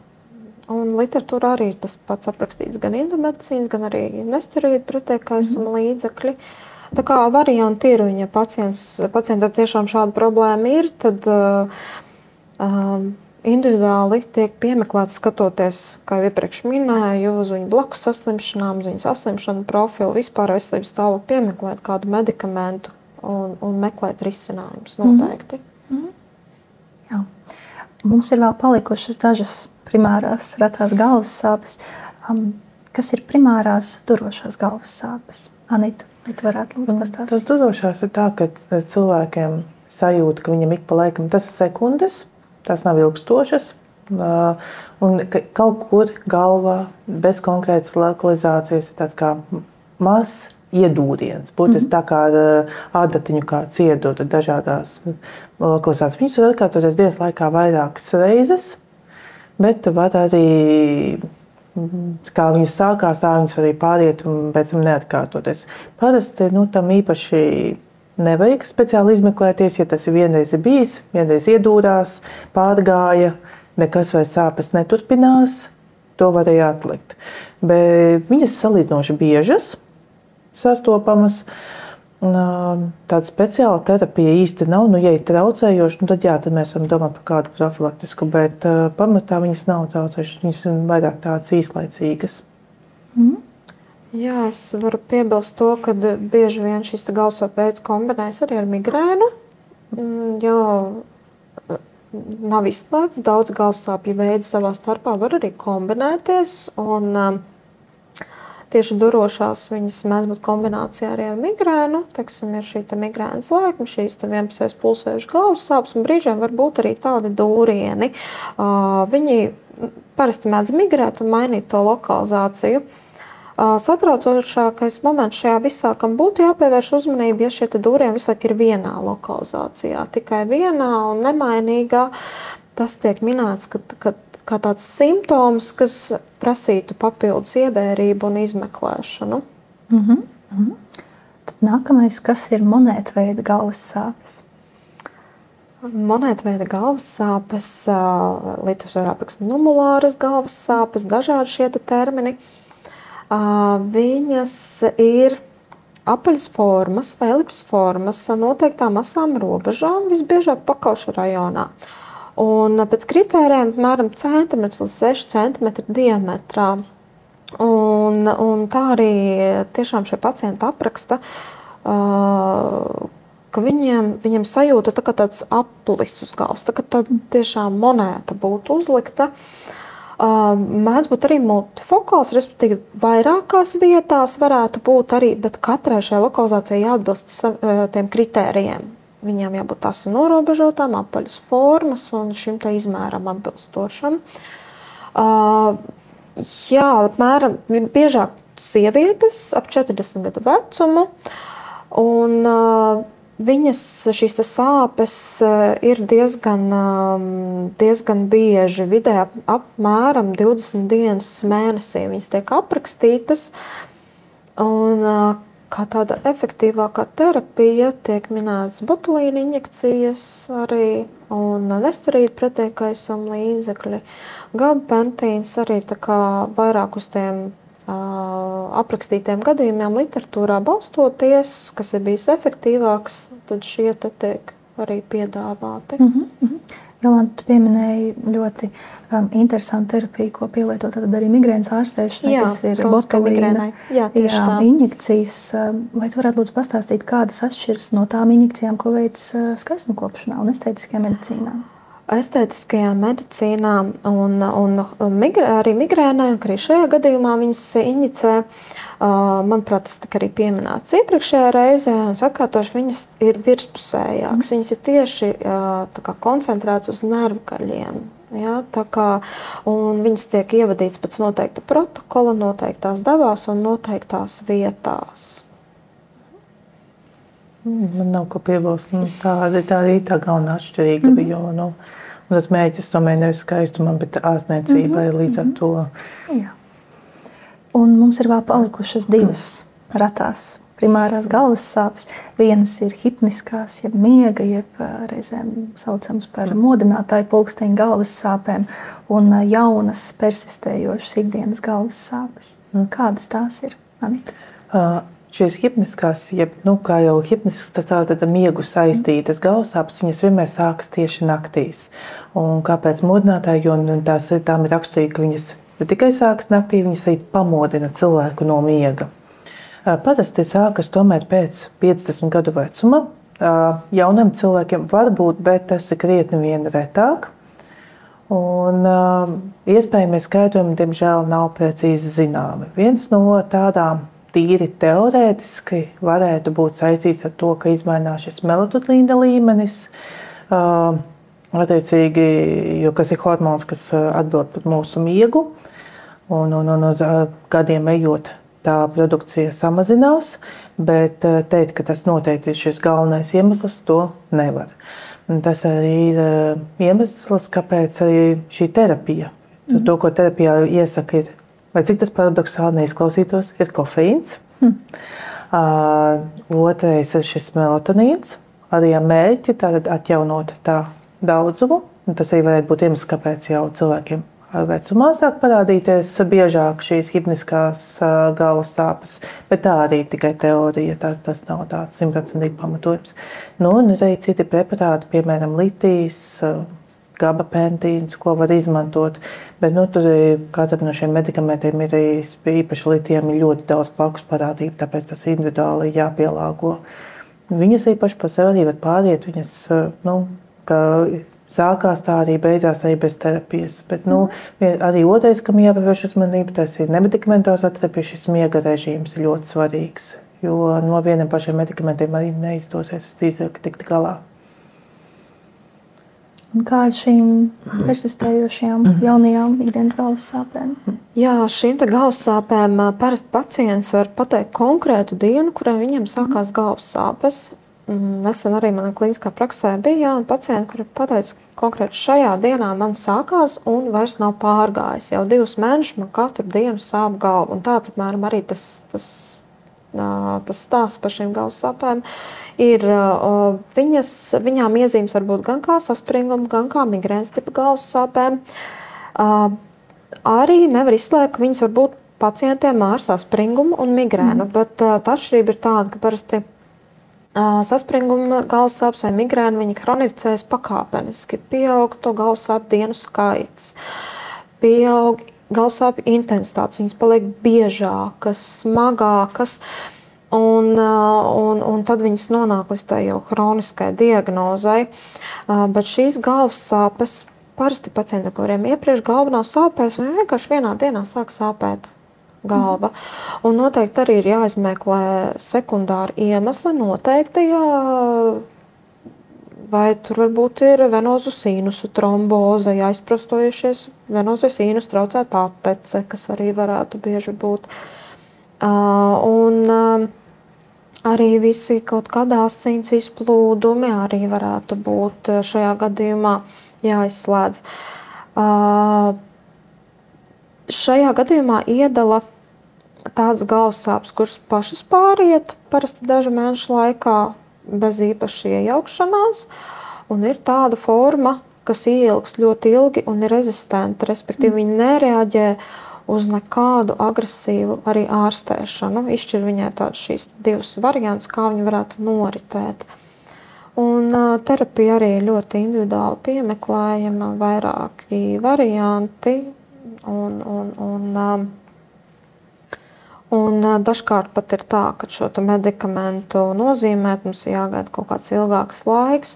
Un literatūrā arī ir tas pats aprakstīts gan indomedicīnas, gan arī nesteroīdu pretiekaisuma līdzekļi. Tā kā varianti ir, un ja pacientam tiešām šāda problēma ir, tad individuāli tiek piemeklēts skatoties, kā jau iepriekš minēju, uz viņu blakus saslimšanām, uz viņas saslimšanu profilu, vispār veselības stāvokli piemeklēt kādu medikamentu un meklēt risinājumus noteikti. Jā. Mums ir vēl palikušas dažas primārās retās galvas sāpes. Kas ir primārās durošās galvas sāpes? Anita, tu varētu lūdzu pastāstīt? Tas durošās ir tā, ka cilvēkiem sajūta, ka viņam ik pa laikam tas sekundes, tās nav ilgstošas, un kaut kur galvā bez konkrētas lokalizācijas ir tāds kā mazs iedūriens. Būtiski tā kā ādatiņu kāds iedod dažādās lokalizācijas. Viņas var atkārtoties dienas laikā vairākas reizes, bet var arī, kā viņas sākās, tā viņas var arī pāriet un pēc tam neatkārtoties. Parasti tam īpaši nevajag speciāli izmeklēties, ja tas ir vienreiz bijis, vienreiz iedūrās, pārgāja, nekas vairs sāpes neturpinās, to var arī atlikt. Bet viņas salīdzinoši biežas, sastopamas, tāda speciāla terapija īsti nav. Ja ir traucējoši, tad mēs varam domāt par kādu profilaktisku, bet pamatā viņas nav traucējušas, viņas ir vairāk tādas īslaicīgas. Jā, es varu piebilst to, ka bieži vien šis galvasāpju veids kombinējas arī ar migrēnu, jo nav izslēgts, daudz galvasāpju veidu savā starpā var arī kombinēties, un tieši durošās viņas mēdz būt kombinācijā arī ar migrēnu. Teiksim, ir šī migrēnas laikme, šīs vienpusējas pulsējušas galvas sāpes, un brīžiem var būt arī tādi dūrieni. Viņi parasti mēdz migrēt un mainīt to lokalizāciju. Satraucošākais moments šajā visā, kam būtu jāpievērš uzmanība, ja šie dūrieni visu laiku ir vienā lokalizācijā, tikai vienā un nemainīgā. Tas tiek minēts, kā tāds simptoms, kas prasītu papildus ievērību un izmeklēšanu. Tad nākamais, kas ir monētveida galvas sāpes? Monētveida galvas sāpes, literatūrā apraksta numulāras galvas sāpes, dažādi šie termini. Viņas ir apaļas formas vai elipses formas noteiktām asām robežām, visbiežāk pakauša rajonā. Un pēc kritērijiem apmēram centimetrs līdz 6 centimetri diametrā. Un tā arī tiešām šie pacienti apraksta ka viņiem sajūta tā kā tāds aplis uz galvas, tā kā tā tiešām monēta būtu uzlikta. Mēdz būt arī multifokāls, respektīvi vairākās vietās varētu būt arī, bet katrai šai lokalizācijai jāatbilst tiem kritērijiem. Viņām jābūt tās norobežotām, apaļas formas un šim te izmēram atbilstošam. Jā, apmēram biežāk sievietes ap 40 gadu vecumu, un viņas šīs sāpes ir diezgan bieži, vidē apmēram 20 dienas mēnesī. Viņas tiek aprakstītas, un kā tāda efektīvākā terapija tiek minētas botulīna injekcijas arī un nesterīdu pretiekaisuma līdzekļi. Gabapentīns arī tā kā vairāk uz tiem aprakstītiem gadījumiem literatūrā balstoties, kas ir bijis efektīvāks, tad šie te tiek arī piedāvāti. Jolanta, tu pieminēji ļoti interesantu terapiju, ko pielieto tad arī migrēnas ārstēšanai, kas ir botulīna injekcijas. Vai tu varētu lūdzu pastāstīt, kādas atšķiras no tām injekcijām, ko veic skaistumkopšanā un estētiskajā medicīnā? Estētiskajā medicīnā un arī migrēnai, arī šajā gadījumā viņas injicē, manuprāt, tas tika arī pieminēts iepriekšējā reizē, un sakārtoši viņas ir virspusējākas. Viņas ir tieši tā kā koncentrētas uz nervgaļiem. Ja, un viņas tiek ievadītas pēc noteikta protokola, noteiktās devās un noteiktās vietās. Man nav ko piebilst. Tā arī tā galvenā atšķirība bija. Tas mērķis tomēr nevis skaistumam, bet ārstniecībai līdz ar to. Jā. Un mums ir vēl palikušas divas ratās primārās galvas sāpes. Vienas ir hipniskās, jeb miega, jeb reizēm saucams par modinātāju pulksteņu galvas sāpēm un jaunas persistējošas ikdienas galvas sāpes. Kādas tās ir, Anita? Šīs hipniskās, kā jau hipniskas, tas tātad miegu saistītas galvas sāpes, viņas vienmēr sākas tieši naktīs. Un kāpēc modinātāji, jo tām ir raksturīgi, ka viņas ne tikai sākas naktī, viņas arī pamodina cilvēku no miega. Parasti sākas tomēr pēc 50 gadu vecuma. Jauniem cilvēkiem var būt, bet tas ir krietni vien retāk. Un iespējamie skaidrojumi, diemžēl, nav precīzi zināmi. Viens no tādām tīri teorētiski varētu būt saistīts ar to, ka izmainās šis melatonīna līmenis, attiecīgi, kas ir hormons, kas atbild par mūsu miegu, un gadiem ejot tā produkcija samazinās, bet teikt, ka tas noteikti ir šis galvenais iemesls, to nevar. Un tas arī ir iemesls, kāpēc arī šī terapija, to, ko terapijā iesaka, ir, lai cik tas paradoksāli neizklausītos, ir kofeīns. Otrais ir šis melatonīns, arī ar mērķi atjaunot tā daudzumu. Un tas arī varētu būt iemesls, kāpēc jau cilvēkiem ar vecumā sāk parādīties biežāk šīs hipniskās galvas sāpes, bet tā arī tikai teorija, tas nav tāds 100% pamatojums. Un arī citi preparāti, piemēram, litijs, gabapentīns, ko var izmantot, bet tur katram no šiem medikamentiem ir īpaši litijam ir ļoti daudz blakus parādību, tāpēc tas individuāli jāpielāgo. Viņas īpaši par sevi arī var pāriet, viņas, ka sākās tā arī beidzās arī bez terapijas, bet arī otrais, kam jāpievērš uzmanība, tas ir nemedikamentozā terapija, šis miega režīms ir ļoti svarīgs, jo no vieniem pašiem medikamentiem arī neizdosies visdrīzāk tikt galā. Un kā ar šīm persistējošajām jaunajām ikdienas galvas sāpēm? Jā, šīm galvas sāpēm parasti pacients var pateikt konkrētu dienu, kurā viņam sākās galvas sāpes. Nesen arī manā klīniskā praksē bija pacienti, kuri pateica, konkrēti šajā dienā man sākās un vairs nav pārgājis. Jau 2 mēnešus man katru dienu sāp galva. Un tāds apmēram arī tas stāsts par šīm galvas sāpēm ir. Viņām iezīmes var būt gan kā saspringuma, gan kā migrēnas tipa galvas sāpēm. Arī nevar izslēgt, ka viņas var būt pacientiem ar saspringumu un migrēnu, bet tā atšķirība ir tāda, ka parasti saspringuma galvas sāpes vai migrēna viņi kronificējas pakāpeniski. Pieaug to galvas sāpju dienu skaits, pieaug galvas sāpju intensitātes, viņas paliek biežākas, smagākas. un tad viņas nonāk līdz tai jau hroniskai diagnozei. Bet šīs galvas sāpes parasti pacienti, kuriem iepriekš galva nav sāpēs, un vienkārši vienā dienā sāk sāpēt galva. Un noteikti arī ir jāizmeklē sekundāri iemesli noteikti, vai tur varbūt ir venozu sinusu tromboze, aizprostojušies venozai sinus traucēt attece, kas arī varētu bieži būt. Un arī visi kaut kādā asins izplūdumi arī varētu būt šajā gadījumā jāizslēdz. Šajā gadījumā iedala tādas galvas sāpes, kuras pašas pāriet parasti dažu mēnešu laikā bez īpaši iejaukšanās, un ir tāda forma, kas ieilgst ļoti ilgi un ir rezistenta, respektīvi viņi nereaģē uz nekādu agresīvu arī ārstēšanu. Izšķir viņai tādas šīs divas variantus, kā viņi varētu noritēt. Un terapija arī ļoti individuāli piemeklējama, vairāki varianti. Un dažkārt pat ir tā, ka šo medikamentu nozīmēt mums jāgaida kaut kāds ilgāks laiks.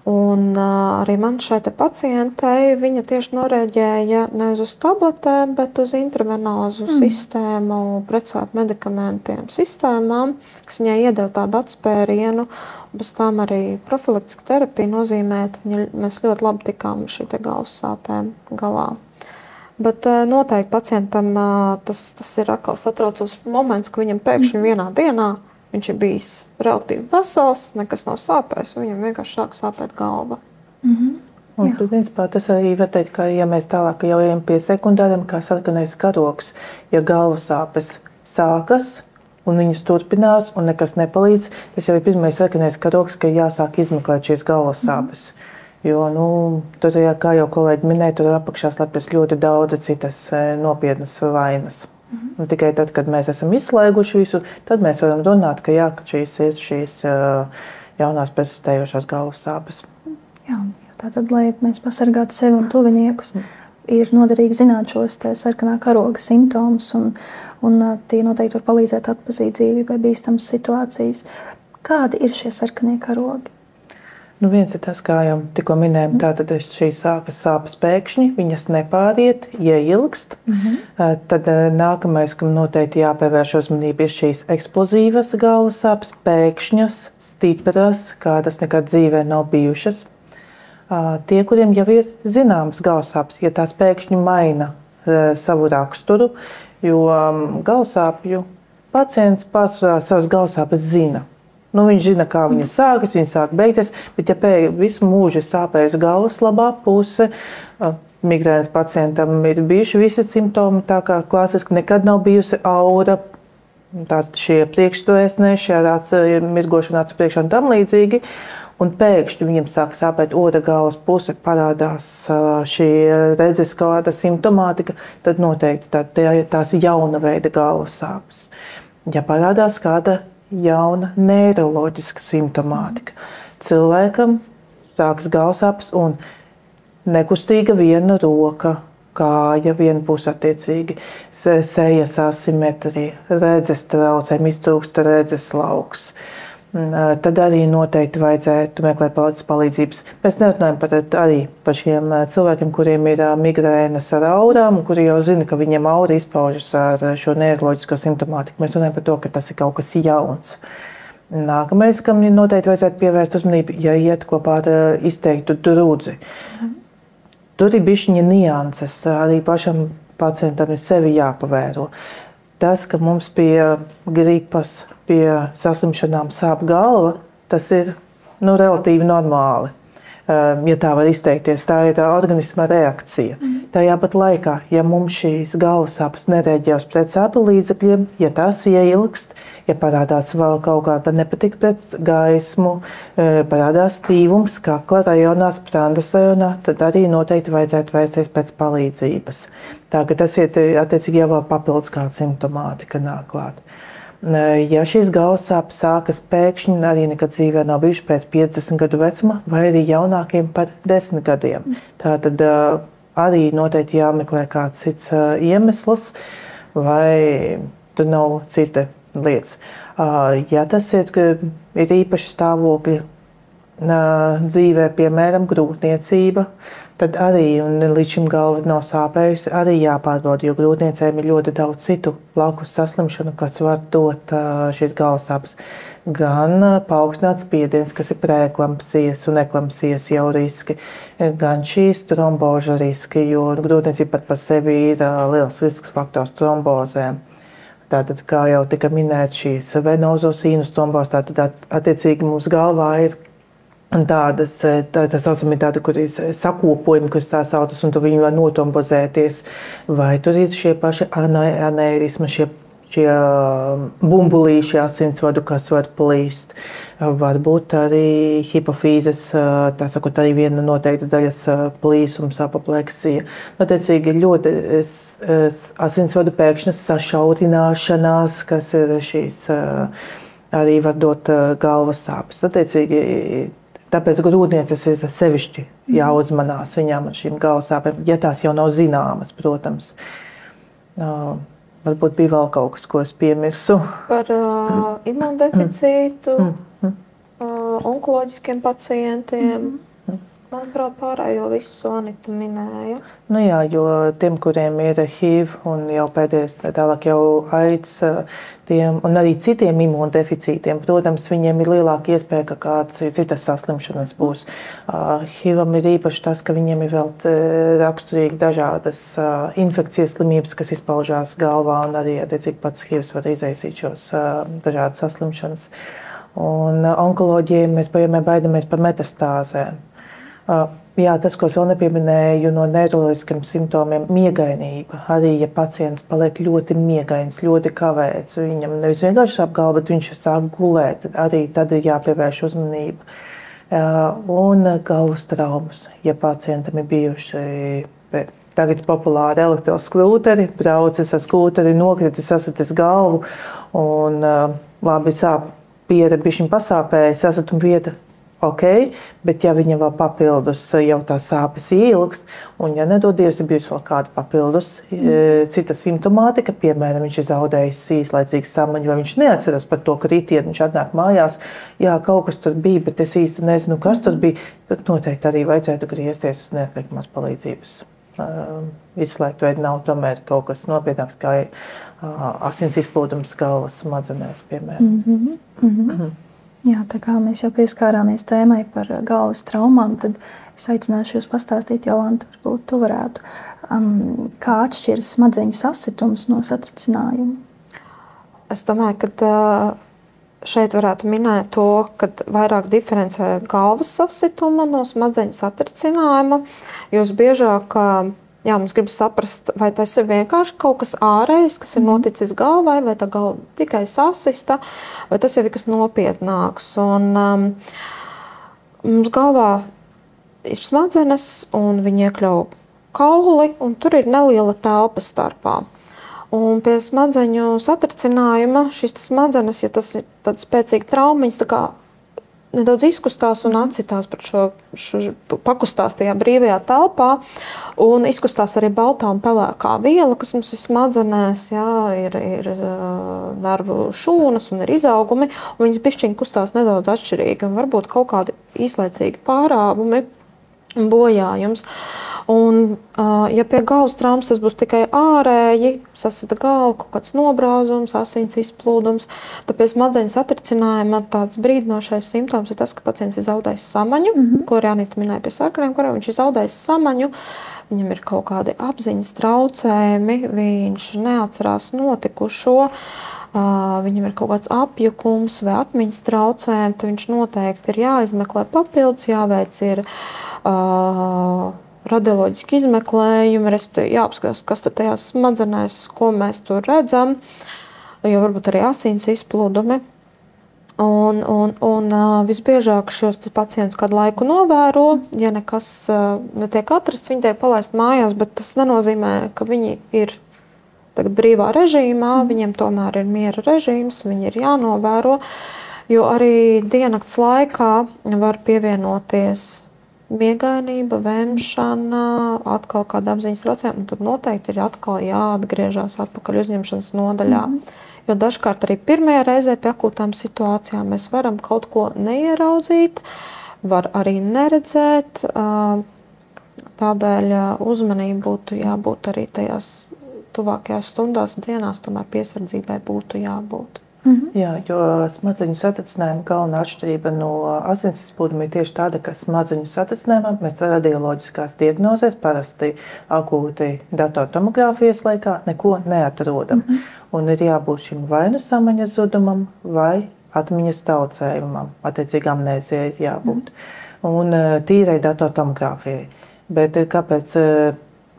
Un arī man šai pacientei viņa tieši noreaģēja nevis uz tabletēm, bet uz intravenozu sistēmu, pretsāpju medikamentiem sistēmām, kas viņai iedeva tādu atspērienu. Bez tam arī profilaktiska terapija nozīmēt, mēs ļoti labi tikām šī galvas sāpēm galā. Bet noteikti pacientam tas ir atkal satraucošs moments, ka viņam pēkšņi vienā dienā viņš ir bijis relatīvi vesels, nekas nav sāpējis, un viņam vienkārši sāk sāpēt galva. Un principā tas arī var teikt, ka ja mēs tālāk jau ejam pie sekundāriem, kā sarkanais karogs, ja galvas sāpes sākas un viņas turpinās un nekas nepalīdz, tas jau ir pirmais sarkanais karogs, ka jāsāk izmeklēt šīs galvas sāpes. Jo, tur, kā jau kolēģi minēja, tur apakšā slēpjas ļoti daudz citas nopietnas vainas. Tikai tad, kad mēs esam izslēguši visu, tad mēs varam runāt, ka šīs ir šīs jaunās persistējošās galvas sāpes. Jā, tātad, lai mēs pasargātu sevi un tuviniekus, ir noderīgi zināt šos sarkanā karoga simptomus, un tie noteikti var palīdzēt atpazīt dzīvībai bīstamas situācijas. Kādi ir šie sarkanie karogi? Viens ir tas, kā jau tikko minējām, tātad šīs sāpes pēkšņi, viņas nepāriet, ieilgst. Tad nākamais, kam noteikti jāpievērš uzmanība, ir šīs eksplozīvas galvas sāpes, pēkšņas, stipras, kādas nekad dzīvē nav bijušas. Tie, kuriem jau ir zināmas galvas sāpes, ja tās pēkšņi maina savu raksturu, jo galvas sāpju pacients pārsvarā savas galvas sāpes zina. Viņš zina, kā viņa sākas, viņa sāk beigties, bet ja visu mūžu ir sāpējusi galvas labā puse, migrēnas pacientam ir bijuši visi simptomi, tā kā klasiski nekad nav bijusi aura, šie priekšstresneši ar mirgošanu acu priekšā un tam līdzīgi, un pēkšņi viņam sāk sāpēt otra galvas puse, parādās šī redzes kāda simptomātika, tad noteikti tās ir jauna veida galvas sāpes. Ja parādās kāda jauna neiroloģiska simptomātika. Cilvēkam sākas galvas sāpes un nekustīga viena roka, kāja, viena puse attiecīgi, sejas asimetrija, redzes traucējumi, iztrūkst redzes lauks. Tad arī noteikti vajadzētu meklēt palīdzības. Mēs nerunājam arī par šiem cilvēkiem, kuriem ir migrēnas ar aurām, kuri jau zina, ka viņiem aura izpaužas ar šo neiroloģisko simptomātiku. Mēs runājam par to, ka tas ir kaut kas jauns. Nākamais, kam noteikti vajadzētu pievērst uzmanību, ja iet kopā ar izteiktu drudzi. Tur ir bišķiņa nianses, arī pašam pacientam ir sevi jāpavēro. Tas, ka mums pie gripas, pie saslimšanām sāp galva, tas ir relatīvi normāli. Ja tā var izteikties, tā ir organisma reakcija. Tajā pat laikā, ja mums šīs galvas sāpes nereaģē uz pretsāpju līdzekļiem, ja tās ieilgst, ja parādās vēl kaut kāda nepatika pret gaismu, parādās stīvums kakla rajonā, sprandas rajonā, tad arī noteikti vajadzētu vērsties pēc palīdzības. Tā ka tas ir attiecīgi jau vēl papildus kāda simptomātika nāk klāt. Ja šīs galvas sāpes sākas pēkšņi, arī nekad dzīvē nav bijuši pēc 50 gadu vecuma, vai arī jaunākiem par 10 gadiem. Tātad arī noteikti jāmeklē kāds cits iemesls, vai tur nav cita lietas. Ja tas ir īpaši stāvokļi dzīvē, piemēram, grūtniecība, tad arī, un līdz šim galva nav sāpējusi, arī jāpārbauda, jo grūtniecēm ir ļoti daudz citu blakus saslimšanu, kas var dot šīs galvas sāpes. Gan paaugstināts spiediens, kas ir preeklampsijas un eklampsijas jau riski, gan šīs tromboža riski, jo grūtniecība pat par sevi ir liels risks faktors trombozēm. Tātad, kā jau tika minēts, šīs venozo sinus trombozes, tātad attiecīgi mums galvā ir tādas, tā saucamie tādi, kur ir sakopojumi, kas tā saucas, un tu viņi var notrombozēties. Vai tur ir šie paši aneirismi, šie bumbulīši asinsvadu, kas var plīst. Varbūt arī hipofīzes, tā sakot, arī viena noteikta daļas plīsums, apopleksija. Attiecīgi ļoti asinsvadu pēkšņas sašaurināšanās, kas ir šīs, arī var dot galvas sāpes. Attiecīgi, tāpēc grūtnieces ir sevišķi jāuzmanās viņām ar šīm galvas sāpēm, ja tās jau nav zināmas, protams. Varbūt bija vēl kaut kas, ko es piemirsu. Par imundeficītu, onkoloģiskiem pacientiem. Manuprāt, pārējo visu Anita minēja. Nu jā, jo tiem, kuriem ir HIV un jau pēdējais tālāk jau AIDS, tiem, un arī citiem imundeficītiem, protams, viņiem ir lielāka iespēja, ka kāds citas saslimšanas būs. HIVam ir īpaši tas, ka viņiem ir vēl raksturīgi dažādas infekcijas slimības, kas izpaužās galvā, un arī, attiecīgi, pats HIVs var izraisīt šos dažādas saslimšanas. Un onkoloģijai mēs baidamies par metastāzēm. Jā, tas, ko es vēl nepieminēju no neiroloģiskiem simptomiem, miegainība. Arī, ja pacients paliek ļoti miegains, ļoti kavēts, viņam nevis vienkārši sāp galva, bet viņš sāk gulēt, arī tad ir jāpievērš uzmanība. Un galvas traumas, ja pacientam ir bijuši tagad populāri elektroskrūteri, braucis ar skūteri, nokritis, sasitis galvu un labi sāp piera, bišķiņ pasāpēja, sasatuma vieta. Ok, bet ja viņa vēl papildus jau tā sāpes ilgst, un ja nedodies, ir bijusi vēl kāda papildus cita simptomātika, piemēram, viņš ir zaudējis īslaicīgu samaņu, vai viņš neatceras par to kritienu, viņš atnāk mājās, jā, kaut kas tur bija, bet es īsti nezinu, kas tur bija, tad noteikti arī vajadzētu griezties uz neatliekamās palīdzības. Izslēgt vai nav tomēr kaut kas nopietnāks, kā asins izplūdums galvas smadzenēs, piemēram. Jā, tā kā mēs jau pieskārāmies tēmai par galvas traumām, tad es aicināšu jūs pastāstīt, Jolanta, varbūt tu varētu, kā atšķiras smadzeņu sasitums no satricinājuma? Es domāju, ka šeit varētu minēt to, ka vairāk diferencē galvas sasitumu no smadzeņu satricinājuma, jo biežāk mums gribas saprast, vai tas ir vienkārši kaut kas ārējs, kas ir noticis galvai, vai tā galva tikai sasista, vai tas jau ir kas nopietnāks. Un mums galvā ir smadzenes, un viņi iekļauj kauli, un tur ir neliela telpa starpā. Un pie smadzeņu satricinājuma šīs smadzenes, ja tas ir tāds spēcīgi traumiņas, tā kā nedaudz izkustās un atcitās par šo pakustās tajā brīvajā telpā un izkustās arī baltā un pelēkā viela, kas mums ir smadzenēs, jā, ir nervu šūnas un ir izaugumi, un viņas bišķiņi kustās nedaudz atšķirīgi un varbūt kaut kādi īslaicīgi pārāvumi un bojājums. Un, ja pie galvas traumas tas būs tikai ārēji, sasita galva, kaut kāds nobrāzums, asins izplūdums, tad pie smadzeņu satricinājuma tāds brīdinošais simptoms ir tas, ka pacients ir zaudējis samaņu, ko arī Anita minēja pie sarkaniem kariem, viņš ir zaudējis samaņu, viņam ir kaut kādi apziņas traucējumi, viņš neatcerās notikušo, viņam ir kaut kāds apjukums vai atmiņas traucējumi, tad viņš noteikti ir jāizmeklē papildus, jāveic ir radioloģiski izmeklējumi, respektīvi jāapskatās, kas tad tajās smadzenēs, ko mēs tur redzam, jo varbūt arī asins izplūdumi. Un visbiežāk šos pacientus kādu laiku novēro, ja nekas netiek atrasts, viņi tiek palaist mājās, bet tas nenozīmē, ka viņi ir tagad brīvā režīmā, viņiem tomēr ir miera režīms, viņi ir jānovēro, jo arī diennakts laikā var pievienoties miegainība, vemšana, atkal kāda apziņas traucējuma, un tad noteikti ir atkal jāatgriežās atpakaļ uzņemšanas nodaļā. jo dažkārt arī pirmajā reizē pie akūtām situācijām mēs varam kaut ko neieraudzīt, var arī neredzēt. Tādēļ uzmanība būtu jābūt arī tajās tuvākajās stundās, dienās, tomēr piesardzībai būtu jābūt. Jā, jo smadzeņu satricinājuma galvenā atšķirība no asins izplūduma ir tieši tāda, ka smadzeņu satricinājumā mēs radioloģiskās diagnozēs parasti akūti datortomogrāfijas laikā neko neatrodam. Un ir jābūt šim vai nu samaņas zudumam, vai atmiņas traucējumam, attiecīgi amnēzijai ir jābūt. Un tīrai datortomogrāfijai. Bet kāpēc,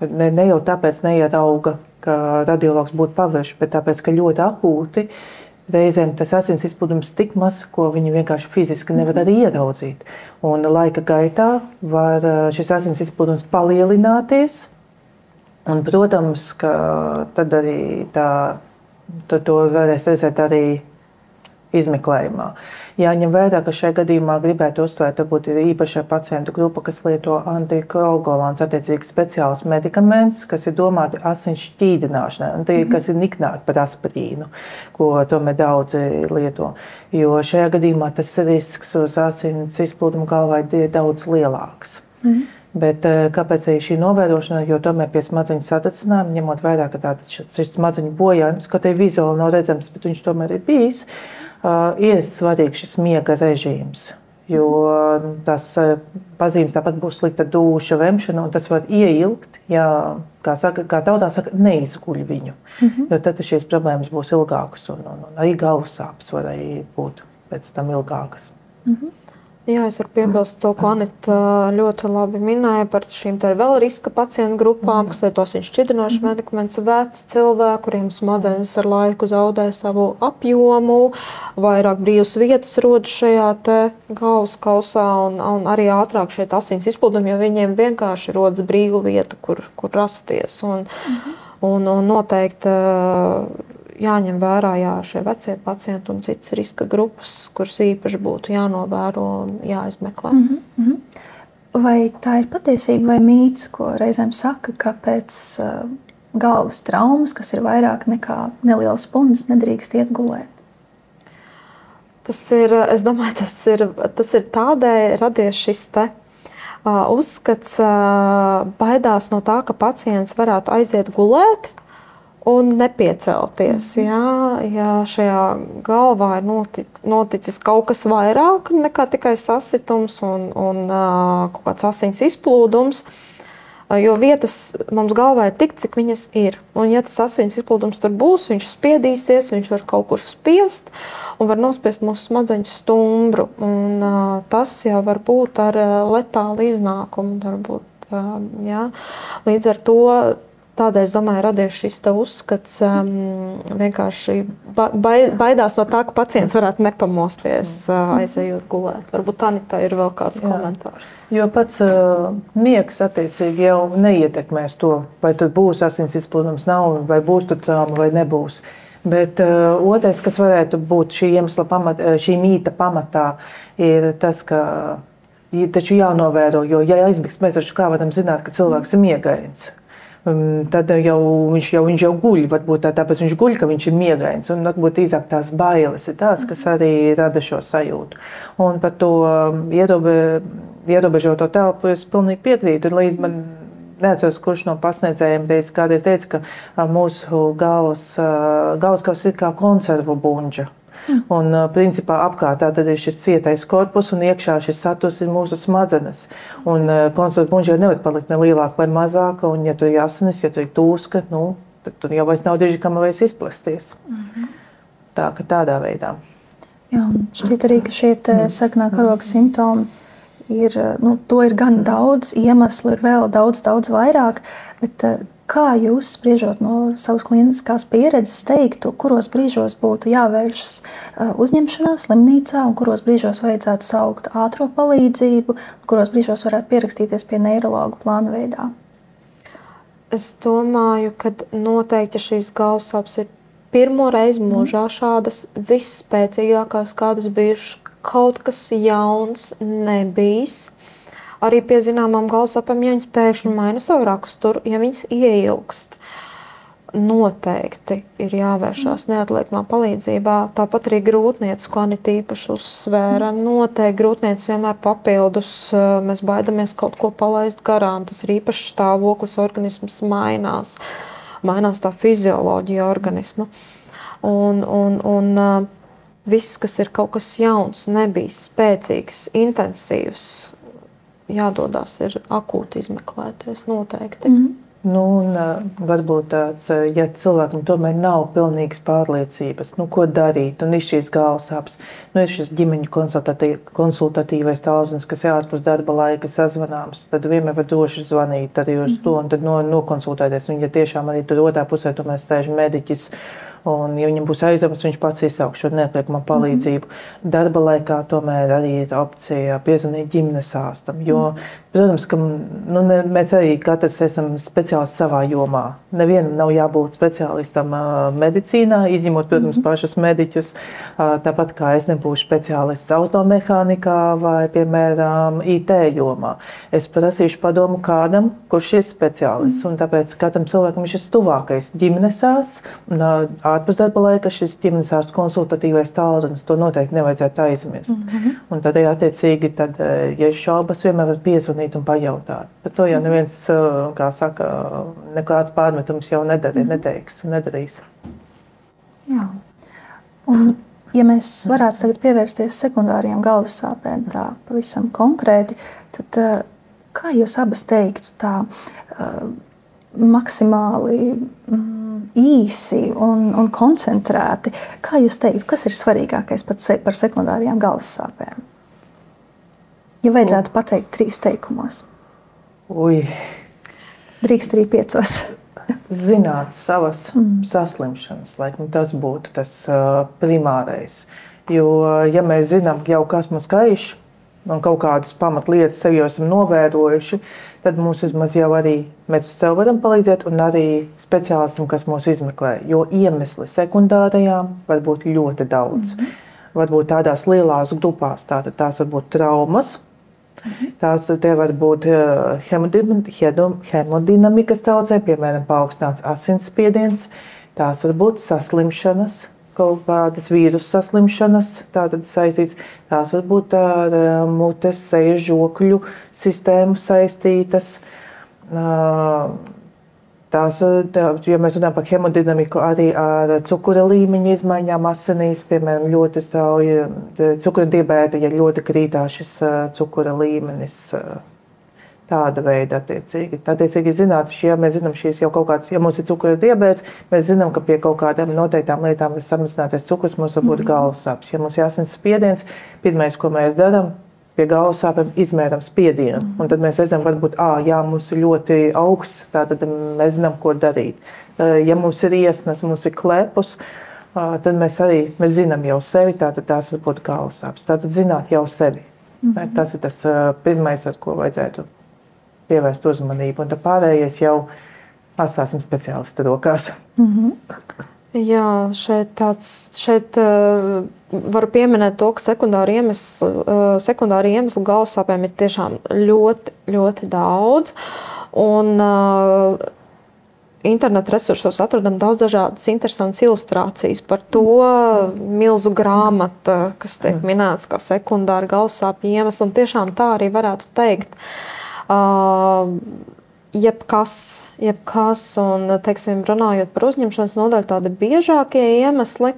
ne jau tāpēc neierauga, ka radiologs būtu pavērš, bet tāpēc, ka ļoti akūti reizēm tas asins izplūdums tik maz, ko viņi vienkārši fiziski nevar arī ieraudzīt. Un laika gaitā var šis asins izplūdums palielināties. Un, protams, ka tad arī to varēs redzēt arī izmeklējumā. Jāņem vērā, ka šajā gadījumā gribētu uzsvērt, varbūt ir īpaša pacientu grupa, kas lieto antikoagulants, attiecīgi speciālus medikaments, kas ir domāti asins šķīdināšanai, un tie, kas ir niknāti par aspirīnu, ko tomēr daudzi lieto. Jo šajā gadījumā tas risks uz asins izplūdumu galvā ir daudz lielāks. Bet kāpēc arī šī novērošana, jo tomēr pie smadzeņu satricinājuma, ņemot vērā, ka šis smadzeņu bojājums, kaut arī vizuāli nav redzams, bet viņš tomēr ir bijis, ir svarīgs šis miega režīms, jo tas pazīmes tāpat būs slikta dūša, vemšana, un tas var ieilgt, ja, kā tautā saka, neizguļ viņu, jo tad šīs problēmas būs ilgākas, un arī galvas sāpes var arī būt pēc tam ilgākas. Jā, es varu piebilst to, ko Anita ļoti labi minēja par šīm vēl riska pacientu grupām, kas lietos viņa šķidrinošu medikamentus, veci cilvēki, kuriem smadzenes ar laiku zaudē savu apjomu, vairāk brīvas vietas rodas šajā te galvas kausā un arī ātrāk šeit asins izplūdumi, jo viņiem vienkārši rodas brīva vieta, kur rasties. Un noteikti jāņem vērā šie vecie pacienti un citas riska grupas, kuras īpaši būtu jānovēro un jāizmeklē. Vai tā ir patiesība vai mīts, ko reizēm saka, ka pēc galvas traumas, kas ir vairāk nekā neliels punds, nedrīkst iet gulēt? Tas ir, es domāju, tas ir tādēļ radies šis te uzskats, baidās no tā, ka pacients varētu aiziet gulēt un nepiecelties. Ja šajā galvā ir noticis kaut kas vairāk nekā tikai sasitums un kaut kāds asins izplūdums, jo vietas mums galvā ir tik, cik viņas ir. Un ja tas asins izplūdums tur būs, viņš spiedīsies, viņš var kaut kur spiest un var nospiest mūsu smadzeņu stumbru. Un tas jau var būt ar letālu iznākumu. Varbūt, ja. Līdz ar to tādēļ, es domāju, radies šis uzskats, vienkārši baidās no tā, ka pacients varētu nepamosties, aizejot gulēt. Varbūt Anita ir vēl kāds komentārs. Jo pats miegs attiecīgi jau neietekmēs to, vai tur būs asins izplūdums, nav, vai būs tur trauma, vai nebūs. Bet otrais, kas varētu būt šī mīta pamatā, ir tas, ka taču jānovēro, jo ja aizmigs, mēs taču kā varam zināt, ka cilvēks ir miegains. Tad viņš jau guļ, varbūt tāpēc viņš guļ, ka viņš ir miegains. Un varbūt īzāk tās bailes ir tās, kas arī rada šo sajūtu. Un par to ierobežoto telpu es pilnīgi piekrītu. Līdz man neatceros, kurš no pasniedzējiem kādreiz teica, ka mūsu galvaskaus ir kā konservu buņģa. Un principā apkārt tātad ir šis cietais korpus un iekšā šis saturs ir mūsu smadzenes. Un konservu buņģa jau nevar palikt ne lielāka, ne mazāka, un ja tur ir asinis, ja tur ir tūska, tad tur jau vairs nav diži, kam vairs izplasties. Tā, ka tādā veidā. Jā, un šķiet arī, ka šie sarkanā karoga simptomi ir, to ir gan daudz, iemeslu ir vēl daudz vairāk, bet kā jūs, spriežot no savas kliniskās pieredzes, teiktu, kuros brīžos būtu jāvēršas uzņemšanās slimnīcā un kuros brīžos vajadzētu saukt ātro palīdzību, kuros brīžos varētu pierakstīties pie neirologa plāna veidā? Es domāju, ka noteikti šīs galvas sāpes ir pirmo reizi mūžā šādas visspēcīgākās, kādas bijušas, kaut kas jauns nebijis. Arī pie zināmām galvas sāpēm, ja viņas pēkšņi maina savu raksturu, ja viņas ieilgst. noteikti ir jāvēršās neatliekamā palīdzībā. Tāpat arī grūtniecis, ko Anita īpaši uzsvēra. Noteikti grūtniecis vienmēr papildus. Mēs baidamies kaut ko palaist garām. Tas ir īpašs stāvoklis, organisms mainās. Mainās tā fizioloģija organisma. Un viss, kas ir kaut kas jauns, nebijis, spēcīgs, intensīvs, jādodās ir akūti izmeklēties noteikti. Nu, varbūt tāds, ja cilvēkam tomēr nav pilnīgas pārliecības, ko darīt, un ir šīs galvas sāpes, ir šis ģimeņu konsultatīvais tālrunis, kas ir ārpus darba laika sazvanāms, tad vienmēr var droši zvanīt arī uz to, un tad nokonsultēties. Un ja tiešām arī tur otrā pusē tomēr sēž mediķis, un ja viņam būs aizdomas, viņš pats izsauks šo neatliekamā palīdzību. Darba laikā tomēr arī ir opcija piezvanīt ģimenes ārstam, jo, protams, ka mēs arī katrs esam speciālisti savā jomā. Nevienam nav jābūt speciālistam medicīnā, izņemot, protams, pašus mediķus. Tāpat kā es nebūšu speciālists automehānikā vai, piemēram, IT jomā. Es prasīšu padomu kādam, kurš ir speciālists, un tāpēc katram cilvēkam viņš ir tuvākais ģimenes ārsts, un ārpus darba laika šis ģimenes ārsts konsultatīvais tālrunis, to noteikti nevajadzētu aizmirst. Un tad, attiecīgi, ja ir šaubas, vienmēr var piezvanīt un pajautāt. Par to jau neviens, kā saka, nekāds pārmetums jau neteiks un nedarīs. Jā. Un, ja mēs varētu tagad pievērsties sekundāriem galvas sāpēm tā pavisam konkrēti, tad kā jūs abas teiktu tā maksimāli īsi un koncentrēti, kā jūs teiktu, kas ir svarīgākais par sekundārajām galvas sāpēm? Ja vajadzētu pateikt 3 teikumos. Drīkst arī 5. Zināt savas saslimšanas, laikam tas būtu tas primārais. Jo, ja mēs zinām jau, kas mums kaiš, un kaut kādas pamatlietas sev jau esam novērojuši, tad mums vismaz jau arī mēs sev varam palīdzēt un arī speciālistam, kas mūs izmeklē. Jo iemesli sekundārajām var būt ļoti daudz. Varbūt tādās lielās grupās, tātad tās var būt traumas, tās var būt hemodinamikas traucējumi, piemēram, paaugstināts asinsspiediens, tās var būt saslimšanas, kaut kādas vīrusu saslimšanas, tātad saistīts. Tās var būt ar mutes, sejas, žokļu sistēmu saistītas. Tās, ja mēs runājam par hemodinamiku, arī ar cukura līmeņa izmaiņām asinīs, piemēram, ļoti strauji cukura diabēta, ja ļoti krītās šis cukura līmenis. Tāda veida attiecīgi. Attiecīgi zināt, ja mēs zinām šīs jau kaut kādas, ja mums ir cukura diabēts, mēs zinām, ka pie kaut kādām noteiktām lietām var samazināties cukurs, mums var būt galvas sāpes. Ja mums ir asinsspiediens, pirmais, ko mēs darām, pie galvas sāpēm izmēram spiedienu. Un tad mēs redzam, varbūt, jā, mums ir ļoti augsts, tātad mēs zinām, ko darīt. Ja mums ir iesnas, mums ir klepus, tad mēs zinām jau sevi, tātad tās var būt galvas sāpes. Tātad zināt jau sevi. Tas ir tas pirmais, ar ko vajadzētu pievērst uzmanību, un tad pārējais jau atstāsim speciālistu rokās. Jā, šeit varu pieminēt to, ka sekundāri iemesli galvas sāpēm ir tiešām ļoti, ļoti daudz, un interneta resursos atrodam daudz dažādas interesantas ilustrācijas par to milzu grāmata, kas tiek minēts kā sekundāri galvas sāpju iemesli, un tiešām tā arī varētu teikt. Jebkas, un, teiksim, runājot par uzņemšanas nodaļu, tādi biežākie iemesli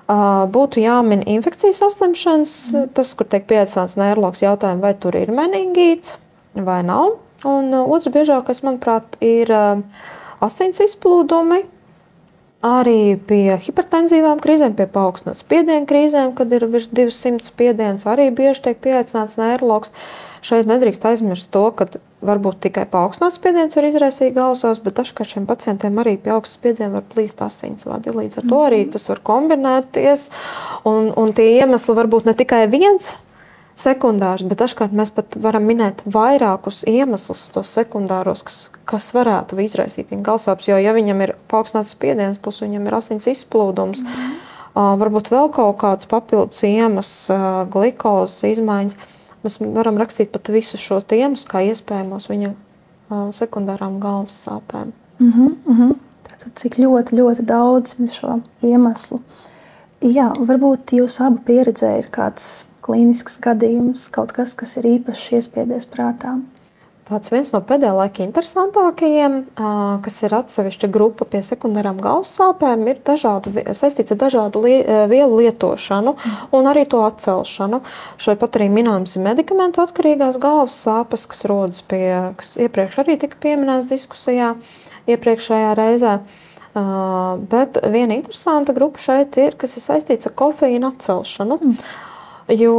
būtu jāmin infekcijas saslimšanas, tas, kur tiek pieaicināts neiroloģis jautājumu, vai tur ir meningīts vai nav. Un otrs biežākais, manuprāt, ir asins izplūdumi, arī pie hipertenzīvām krīzēm, pie paaugstinātas spiediena krīzēm, kad ir virs 200 spiediens, arī bieži tiek pieaicināts neiroloģis. Šeit nedrīkst aizmirst to, ka varbūt tikai paaugstināts spiediens var izraisīt galvasāpes, bet dažkārt šiem pacientiem arī pie augsta spiediena var plīst asinsvadi. Līdz ar to arī tas var kombinēties, un tie iemesli var būt ne tikai viens sekundārs, bet dažkārt mēs pat varam minēt vairākus iemeslus, tos sekundāros, kas varētu izraisīt viņa galvasāpes, jo ja viņam ir paaugstināts spiediens, plus viņam ir asins izplūdums, varbūt vēl kaut kāds papildus iemesls, glikozes izmaiņas. Mēs varam rakstīt pat visus šo iemeslu kā iespējamos viņa sekundārām galvas sāpēm. cik ļoti, ļoti daudz šo iemeslu. Jā, varbūt jūsu abu pieredzē ir kāds klīnisks gadījums, kaut kas, kas ir īpaši iespiedies prātā. Tāds viens no pēdējā laika interesantākajiem, kas ir atsevišķa grupa pie sekundārām galvas sāpēm, ir saistīts ar dažādu vielu lietošanu un arī to atcelšanu. Šeit pat arī minējums ir medikamentu atkarīgās galvas sāpes, kas rodas kas iepriekš arī tika pieminēts diskusijā iepriekšējā reizē. Bet viena interesanta grupa šeit ir, kas ir saistīts ar kofeīna atcelšanu, jo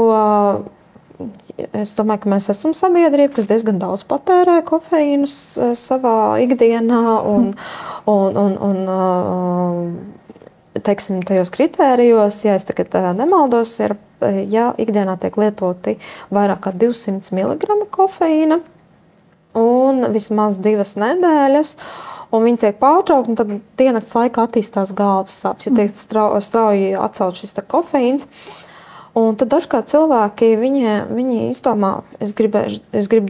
es domāju, ka mēs esam sabiedrība, kas diezgan daudz patērē kofeīnus savā ikdienā un teiksim, tajos kritērijos, ja es tagad nemaldos, ja ikdienā tiek lietoti vairāk kā 200 mg kofeīna un vismaz 2 nedēļas, un viņi tiek pārtraukti, un tad diennakts laikā attīstās galvas sāpes, ja tiek strauji atcelt šis kofeīns. Un tad dažkārt cilvēki, viņi izdomā, es gribu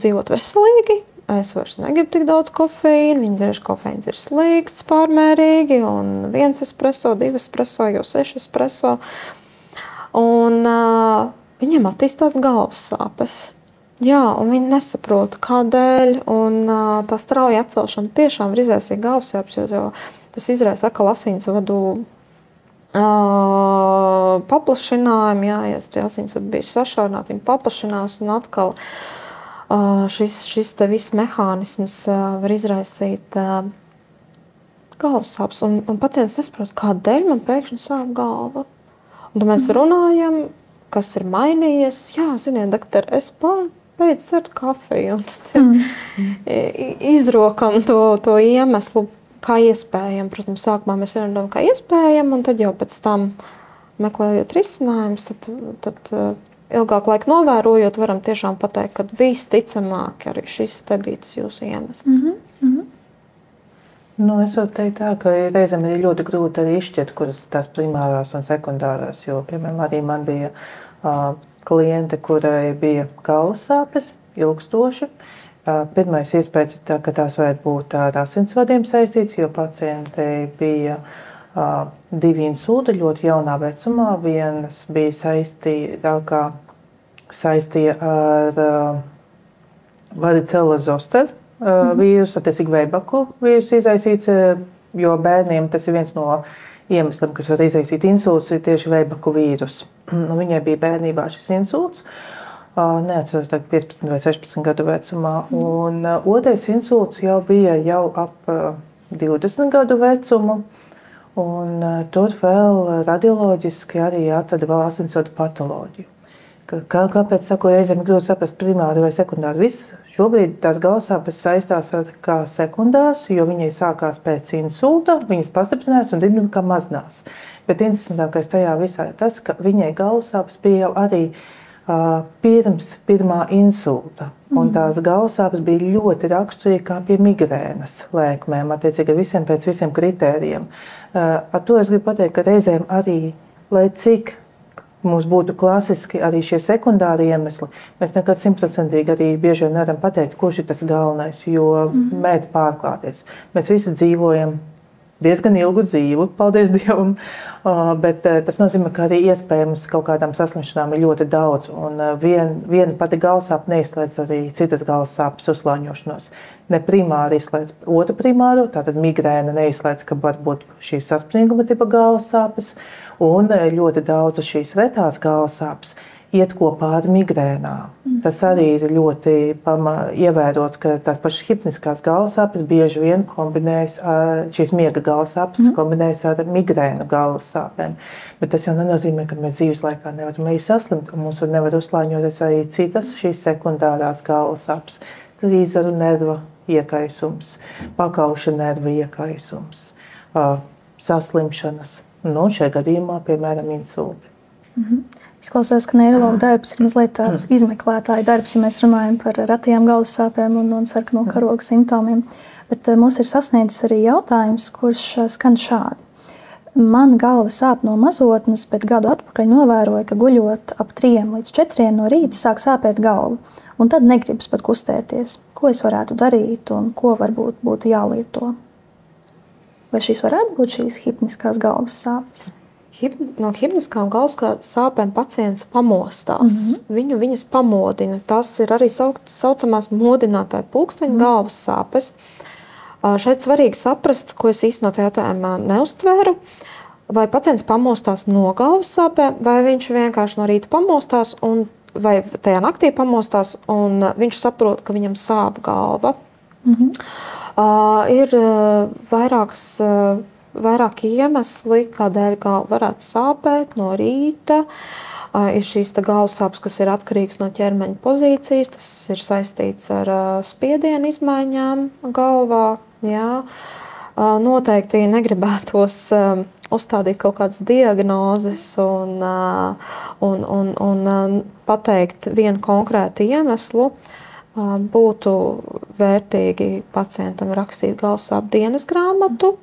dzīvot veselīgi, es vairs negribu tik daudz kofeīnu, viņi zina, ka kofeīns ir slikts pārmērīgi, un 1 espresso, 2 espresso, jau 6 espresso. Un viņiem attīstās galvas sāpes. Jā, un viņi nesaprot, kādēļ, un tā strauja atcelšana tiešām ir izraisīga galvas sāpes, jo tas izraisa atkal asinsvadu paplašinājumu, jā, ja asinsvadi bija sašaurināti, viņi paplašinās, un atkal šis te viss mehānisms var izraisīt galvas sāpes, un pacients nesaprot, kādēļ man pēkšņi sāp galva. Un tad mēs runājam, kas ir mainījies. Jā, ziniet, doktor, es beidzu dzert kafiju, un tad izrokam to iemeslu, kā iespējam. Protams, sākumā mēs ierunājam, kā iespējam, un tad jau pēc tam meklējot risinājumus, tad ilgāku laiku novērojot, varam tiešām pateikt, ka visticamāk arī šis te bija tas jūsu iemesls. Nu, es varu teikt tā, ka reizēm ir ļoti grūti arī izšķirt, kuras tās primārās un sekundārās, jo, piemēram, arī man bija kliente, kurai bija galvas sāpes ilgstoši. Pirmais iespējas ir tā, ka tās varētu būt ar asinsvadiem saistīts, jo pacientei bija 2 insulti ļoti jaunā vecumā. Vienas bija saistīja ar varicela zoster vīrusu, attiecīgi Veibaku vīrusu izraisīts, jo bērniem tas ir viens no iemesliem, kas var izraisīt insultus, ir tieši Veibaku vīrus. Viņai bija bērnībā šis insults. Neatceros, 15 vai 16 gadu vecumā. Un otrais insults jau bija ap 20 gadu vecumu. Un tur vēl radioloģiski arī atrada vēl asinsvadu patoloģiju. Kāpēc saku, reizēm grūti saprast primāri vai sekundāri? Šobrīd tās galvasāpes saistās ar kā sekundārs, jo viņai sākās pēc insulta, viņas pastiprinās un dinamikā mazinās. Bet interesantākais tajā visā ir tas, ka viņai galvasāpes bija jau arī pirms pirmā insulta. Un tās galvasāpes bija ļoti raksturīgi kā pie migrēnas lēkmēm, attiecīgi pēc visiem kritērijiem. Ar to es gribu pateikt, ka reizēm arī, lai cik mums būtu klasiski arī šie sekundāri iemesli, mēs nekad 100% arī bieži vien nevaram pateikt, kurš ir tas galvenais, jo mēdz pārklāties. Mēs visi dzīvojam diezgan ilgu dzīvi, paldies Dievam, bet tas nozīmē, ka arī iespējams kaut kādām saslimšanām ir ļoti daudz. Un viena pati galvasāpe neizslēdz arī citas galvasāpes uzslāņošanos. Ne primāri izslēdz otru primāru, tātad migrēna neizslēdz, ka var būt šīs saspringuma tipa galvasāpes, un ļoti daudz šīs retās galvasāpes iet kopā ar migrēnām. Tas arī ir ļoti ievērots, ka tās pašas hipniskās galvasāpes bieži vien kombinējas ar šīs miega galvasāpes, kombinējas ar migrēnu galvasāpēm. Bet tas jau nenozīmē, ka mēs dzīves laikā nevaram arī saslimt, un mums nevar uzslāņoties arī citas šīs sekundārās galvasāpes. Tas ir īzaru nerva iekaisums, pakauša nerva iekaisums, saslimšanas. Nu, šajā gadījumā, piemēram, insulti. Izklausās, ka neiroloģa darbs ir mazliet tāds izmeklētāja darbs, ja mēs runājam par ratajām galvas sāpēm un sarkano karoga simptomiem. Bet mums ir sasniedzis arī jautājums, kurš skan šādi. Man galva sāp no mazotnes, bet gadu atpakaļ novēroju, ka guļot ap 3 līdz 4 no rīta sāk sāpēt galva. Un tad negribas pat kustēties. Ko es varētu darīt un ko varbūt būtu jālieto? Vai šīs varētu būt šīs hipniskās galvas sāpes? No hipniskām galvas sāpēm pacients pamostās. Viņas pamodina. Tas ir arī saucamās modinātāja pulksteņa galvas sāpes. Šeit svarīgi saprast, ko es īsti no tā jautājumā neuztvēru. Vai pacients pamostās no galvas sāpēm, vai viņš vienkārši no rīta pamostās, vai tajā naktī pamostās, un viņš saprot, ka viņam sāp galva. Ir vairāki iemesli, kādēļ galva varētu sāpēt no rīta. Ir šīs galvas sāpes, kas ir atkarīgas no ķermeņa pozīcijas. Tas ir saistīts ar spiedienu izmaiņām galvā. Jā. Noteikti negribētos uzstādīt kaut kādas diagnozes un pateikt vienu konkrētu iemeslu. Būtu vērtīgi pacientam rakstīt galvas sāpju dienas grāmatu.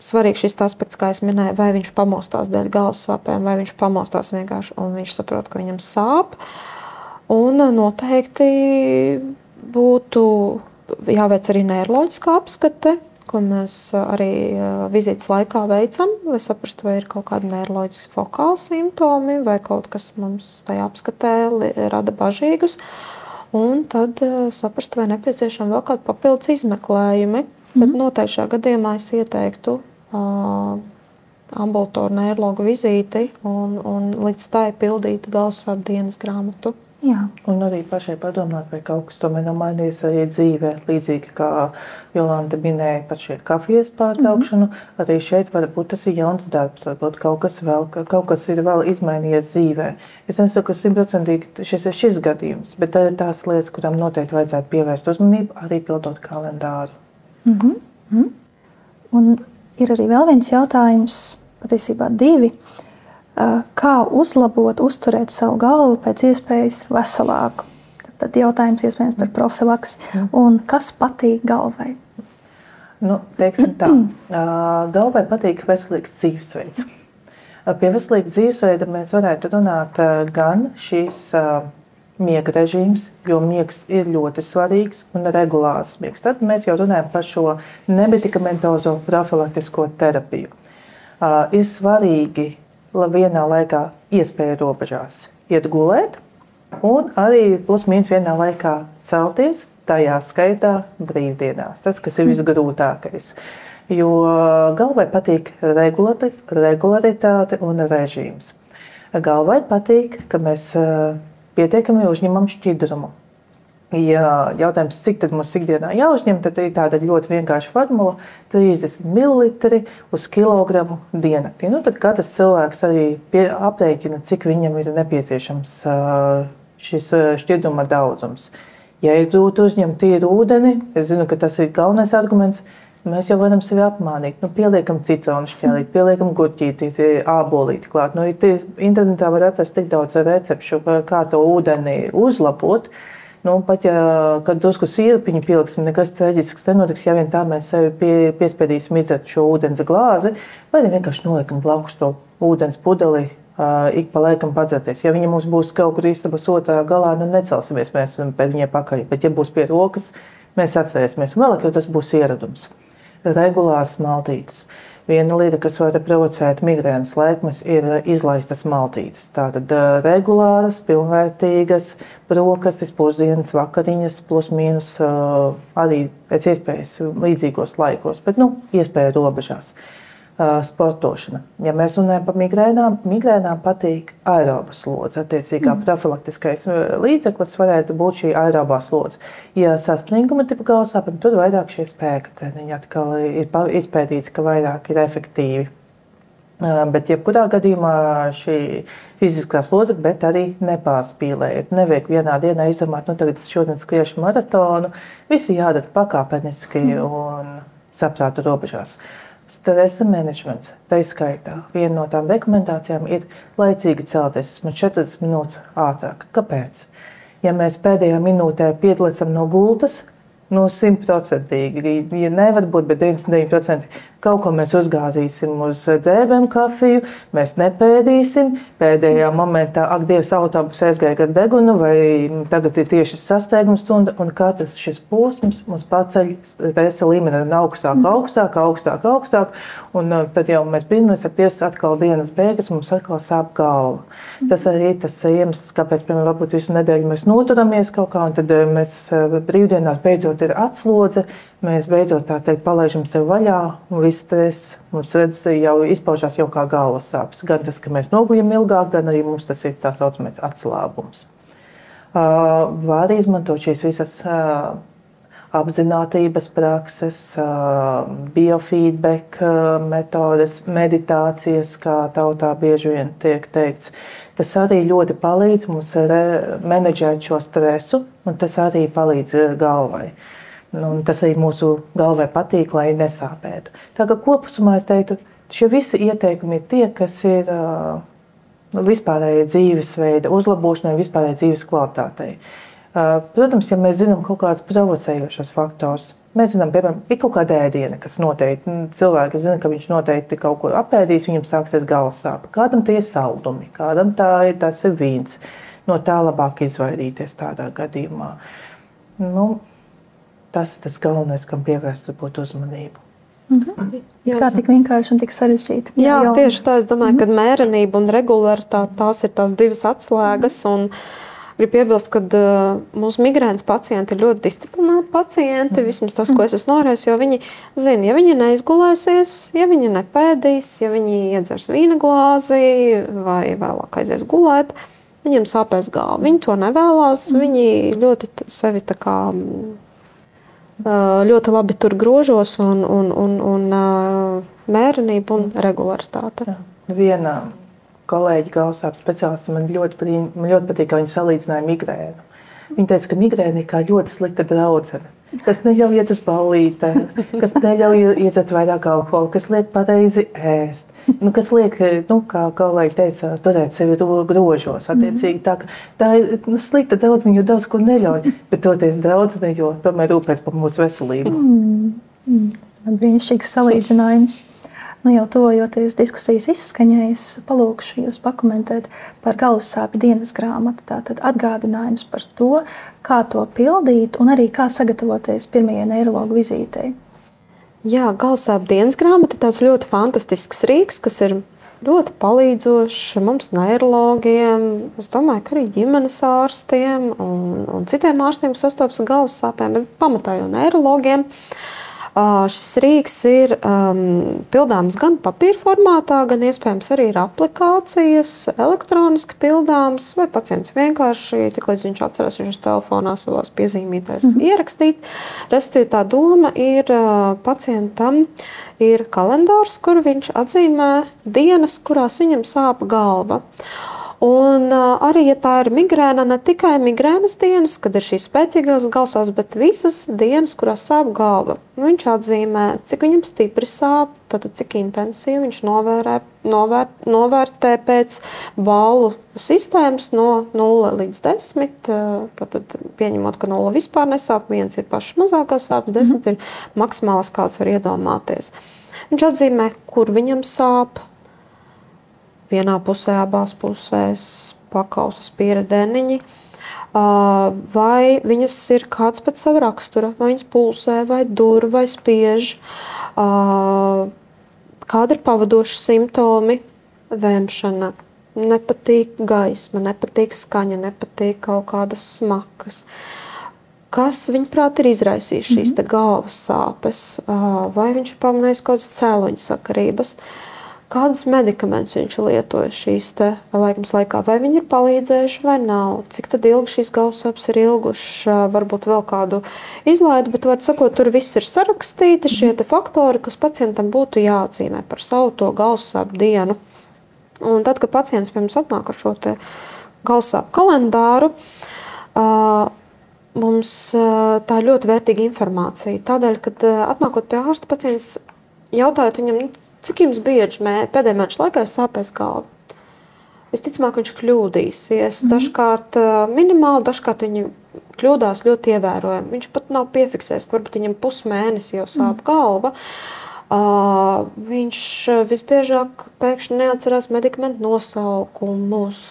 Svarīgs šis aspekts, kā es minēju, vai viņš pamostās dēļ galvas sāpēm, vai viņš pamostās vienkārši un viņš saprot, ka viņam sāp. Un noteikti būtu jāveic arī neiroloģiskā apskate, ko mēs arī vizītes laikā veicam, lai saprastu, vai ir kaut kādi neiroloģiski fokāli simptomi, vai kaut kas mums tajā apskatē rada bažīgus. Un tad saprast, vai nepieciešami vēl kādi papildus izmeklējumi. Bet noteikti šajā gadījumā es ieteiktu ambulatoru neirologu vizīti un līdz tai pildīt galvas sāpju dienas grāmatu. Jā. Un arī pašai padomāt, vai kaut kas tomēr nav mainījies arī dzīvē. Līdzīgi kā Jolanta minēja par šie kafijas pārtraukšanu, arī šeit varbūt tas ir jauns darbs, varbūt kaut kas ir vēl izmainījies dzīvē. Es nesaku, ka 100% šis ir šis gadījums, bet tā ir tās lietas, kurām noteikti vajadzētu pievērst uzmanību, arī pildot kalendāru. Un ir arī vēl viens jautājums, patiesībā divi. Kā uzlabot, uzturēt savu galvu pēc iespējas veselāku? Tad jautājums iespējams par profilaksi. Un kas patīk galvai? Teiksim tā, galvai patīk veselīgs dzīvesveids. Pie veselīga dzīvesveida mēs varētu runāt gan šīs miega režīms, jo miegs ir ļoti svarīgs un regulārs miegs. Tad mēs jau runājam par šo nemedikamentozo profilaktisko terapiju. Ir svarīgi, lai vienā laikā iespēja robežās iet gulēt un arī plus mīnus vienā laikā celties, tajā skaitā brīvdienās. Tas, kas ir visgrūtākais. Jo galvai patīk regularitāte un režīms. Galvai patīk, ka mēs pietiekami uzņemam šķidrumu. Ja jautājums, cik tad mums ikdienā jāuzņem, tad ir tāda ļoti vienkārša formula – 30 ml uz kilogramu diennaktī. Tad katrs cilvēks arī aprēķina, cik viņam ir nepieciešams šis šķidruma daudzums. Ja ir grūti uzņemt tīru ūdeni, es zinu, ka tas ir galvenais arguments, mēs jau varam sevi apmānīt. Pieliekam citronu šķēlīti, pieliekam gurķīti, ābolīti klāt. Internetā var atrast tik daudz recepšu, kā to ūdeni uzlabot. Pat ja kad drusku sīrupiņu pieliksim, nekas traģisks nenotiks, ja vien tā mēs sevi piespiedīsim izdzert šo ūdens glāzi, vai vienkārši noliekam blakus to ūdens pudeli, ik pa laikam padzerties. Ja viņa mums būs kaut kur istabas otrā galā, necelsimies mēs pēc viņai pakaļ, bet ja būs pie rokas, mēs atcerēsimies un vēlāk, jo tas būs ieradums. Regulārs maltītes. Viena lieta, kas var provocēt migrēnas laikmes, ir izlaistas maltītes. Tātad regulāras, pilnvērtīgas, brokastis, pusdienas, vakariņas, plus mīnus arī pēc iespējas līdzīgos laikos, bet iespēja robežās. Sportošana. Ja mēs runājam par migrēnām patīk aerobā slodze. Attiecīgā profilaktiskais līdzeklis varētu būt šī aerobā slodze. Ja saspringuma tipa galvas sāpēm, tad vairāk šie spēka treniņi atkal ir izpētīts, ka vairāk ir efektīvi. Bet jebkurā gadījumā šī fiziskā slodze, bet arī nepārspīlējot. Nevajag vienā dienā izdomāt, tagad es šodien skriešu maratonu. Visi jādara pakāpeniski un saprāta robežās. Stresa menedžments, tā izskaitā. Viena no tām rekomendācijām ir laicīgi celties, vismaz 40 minūtes ātrāk. Kāpēc? Ja mēs pēdējā minūtē piedlecam no gultas, 100%. Ja nevar būt, bet 99%. Kaut ko mēs uzgāzīsim uz drēbēm kafiju, mēs nepēdīsim. Pēdējā momentā, ak, Dievs, autobus aizgāja ar degunu, vai tagad ir tieši sasteigums stunda, un katrs šis posms mums paceļ stresa līmeni augstāk. Un tad jau mēs brīnamies, ak, Dievs, atkal dienas beigas, mums atkal sāp galva. Tas arī ir tas iemesls, kāpēc, piemēram, varbūt visu nedēļu mēs noturamies kaut kā, un tad mēs brīvdienās beidzot ir atslodze, mēs beidzot tā teikt palaižam sev vaļā, un viss stress mums jau izpaužās jau kā galvas sāpes. Gan tas, ka mēs noguļam ilgāk, gan arī mums tas ir tā saucamais atslābums. Var izmantot šīs visas apzinātības prakses, biofeedback metodes, meditācijas, kā tautā bieži vien tiek teikts. Tas arī ļoti palīdz mums menedžēt šo stresu, un tas arī palīdz galvai. Un tas arī mūsu galvai patīk, lai nesāpētu. Tā kā kopumā es teiktu, šie visi ieteikumi ir tie, kas ir vispārējai dzīvesveida uzlabošanai, vispārējai dzīves kvalitātei. Protams, ja mēs zinām kaut kādus provocējošos faktors, mēs zinām, piemēram, ir kaut kāda ēdiena, kas noteikti, cilvēki zina, ka viņš noteikti kaut ko apēdīs, viņam sāksies galvas sāpe. Kādam tie ir saldumi, kādam tas ir vīns. No tā labāk izvairīties tādā gadījumā. Tas ir tas galvenais, kam pievērst uzmanību. Kā tik vienkārši un tik sarežģīti. Jā, tieši tā. Es domāju, ka mērenība un regularitāte tās ir tās divas atslēgas. Un gribu piebilst, ka mūsu migrēnas pacienti ir ļoti disciplinēti pacienti. Vismaz tas, ko es esmu norējis, jo viņi zina, ja viņi neizgulēsies, ja viņi nepēdīs, ja viņi iedzers vīna glāzi vai vēlāk aizies gulēt, viņiem sāpēs galva. Viņi to nevēlās, viņi ļoti sevi tā kā ļoti labi tur grožos un mērenība un regularitāte. Viena kolēģi galvasāpju speciālisti man ļoti patīk, ka viņi salīdzināja migrēnu. Viņa teica, ka migrēna ir kā ļoti slikta draudzene, kas neļauj iet uz ballītēm, kas neļauj iedzert vairāk alkohola, kas liek pareizi ēst, kas liek, kā kolēģi teica, turēt sevi grožos. Attiecīgi tā ir slikta draudzene, jo daudz ko neļauj, bet toties draudzene, jo tomēr rūpēs par mūsu veselību. Brīnišķīgs salīdzinājums. Jau tuvojoties diskusijas izskaņai, es palūkšu jūs pakomentēt par galvassāpju dienas grāmatu. Tātad atgādinājums par to, kā to pildīt un arī kā sagatavoties pirmajai neirologu vizītei. Jā, galvassāpju dienas grāmata ir tāds ļoti fantastisks rīks, kas ir ļoti palīdzošs mums neirologiem. Es domāju, ka arī ģimenes ārstiem un citiem ārstiem, kas sastopas ar galvassāpēm, bet pamatā jau neirologiem. Šis rīks ir pildāms gan papīra formātā, gan iespējams arī ir aplikācijas, elektroniski pildāms, vai pacients vienkārši, tiklīdz viņš atcerās, viņš telefonā savās piezīmītēs ierakstīt. Respektīvi, tā doma ir pacientam ir kalendārs, kur viņš atzīmē dienas, kurās viņam sāp galva. Un arī, ja tā ir migrēna, ne tikai migrēnas dienas, kad ir šīs spēcīgās galvasāpes, bet visas dienas, kurās sāp galva. Viņš atzīmē, cik viņam stipri sāp, tātad cik intensīvi viņš novērtē pēc ballu sistēmas no 0 līdz 10. Tātad pieņemot, ka 0 vispār nesāp, 1 ir pašas mazākās sāpes, 10 ir maksimālās, kāds var iedomāties. Viņš atzīmē, kur viņam sāp. Vienā pusē, abās pusēs, pakausas pieredeniņi, vai viņas ir kāds pēc sava rakstura, vai viņas pulsē, vai dur, vai spiež, kādi ir pavadoši simptomi, vēmšana, nepatīk gaisma, nepatīk skaņa, nepatīk kaut kādas smakas. Kas, viņaprāt, ir izraisījis šīs te galvas sāpes, vai viņš ir pamanījis kaut kādas cēloņa sakarības. Kādus medikamentus viņš lietoja šīs laikmas laikā, vai viņi ir palīdzējuši vai nav, cik tad ilgi šīs galvassāpes ir ilgušas, varbūt vēl kādu izlaidu, bet, var sakot, tur viss ir sarakstīti šie te faktori, kas pacientam būtu jāatzīmē par savu to galvassāpju dienu. Un tad, kad pacients pie mums atnāk ar šo te galvassāpju kalendāru, mums tā ir ļoti vērtīga informācija. Tādēļ, kad atnākot pie ārsta, pacients jautājot viņam, cik jums bieži pēdējā mēneša laikā sāpēs galva? Visticamāk, viņš kļūdīsies. Dažkārt minimāli, dažkārt viņi kļūdās ļoti ievērojami. Viņš pat nav piefiksējis, ka varbūt viņam pusmēnesi jau sāp galva. Viņš visbiežāk pēkšņi neatcerās medikamentu nosaukumus,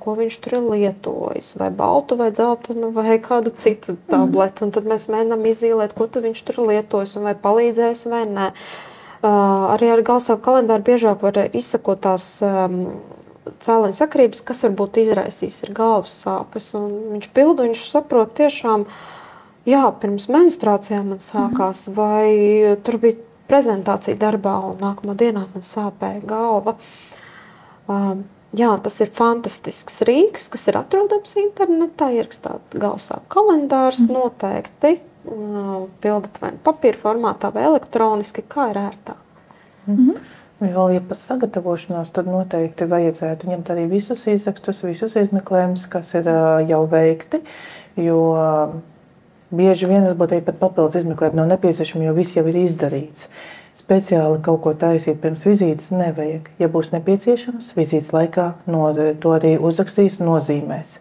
ko viņš tur ir lietojis, vai baltu, vai dzeltenu, vai kādu citu tabletu. Un tad mēs mēģinām izzīmēt, ko tad viņš tur ir lietojis, un vai palīdzējis, vai nē. Arī ar galvasāpju kalendāru biežāk var izsakot tās cēloņu sakarības, kas varbūt izraisīs ir galvas sāpes. Un viņš pilda, viņš saprot tiešām, jā, pirms menstruācijām man sākās, vai tur bija prezentācija darbā, un nākamā dienā man sāpēja galva. Jā, tas ir fantastisks rīks, kas ir atrodams internetā, ierakstāt galvasāpju kalendārs noteikti, pildat vai papīra formātā vai elektroniski, kā ir ērtāk. Vēl, ja par sagatavošanos, tad noteikti vajadzētu ņemt arī visus izrakstus, visus izmeklējumus, kas ir jau veikti, jo bieži vien varbūt arī pat papildus izmeklējumi nav nepieciešami, jo viss jau ir izdarīts. Speciāli kaut ko taisīt pirms vizītes nevajag. Ja būs nepieciešams, vizītes laikā to arī uzrakstīs, nozīmēs.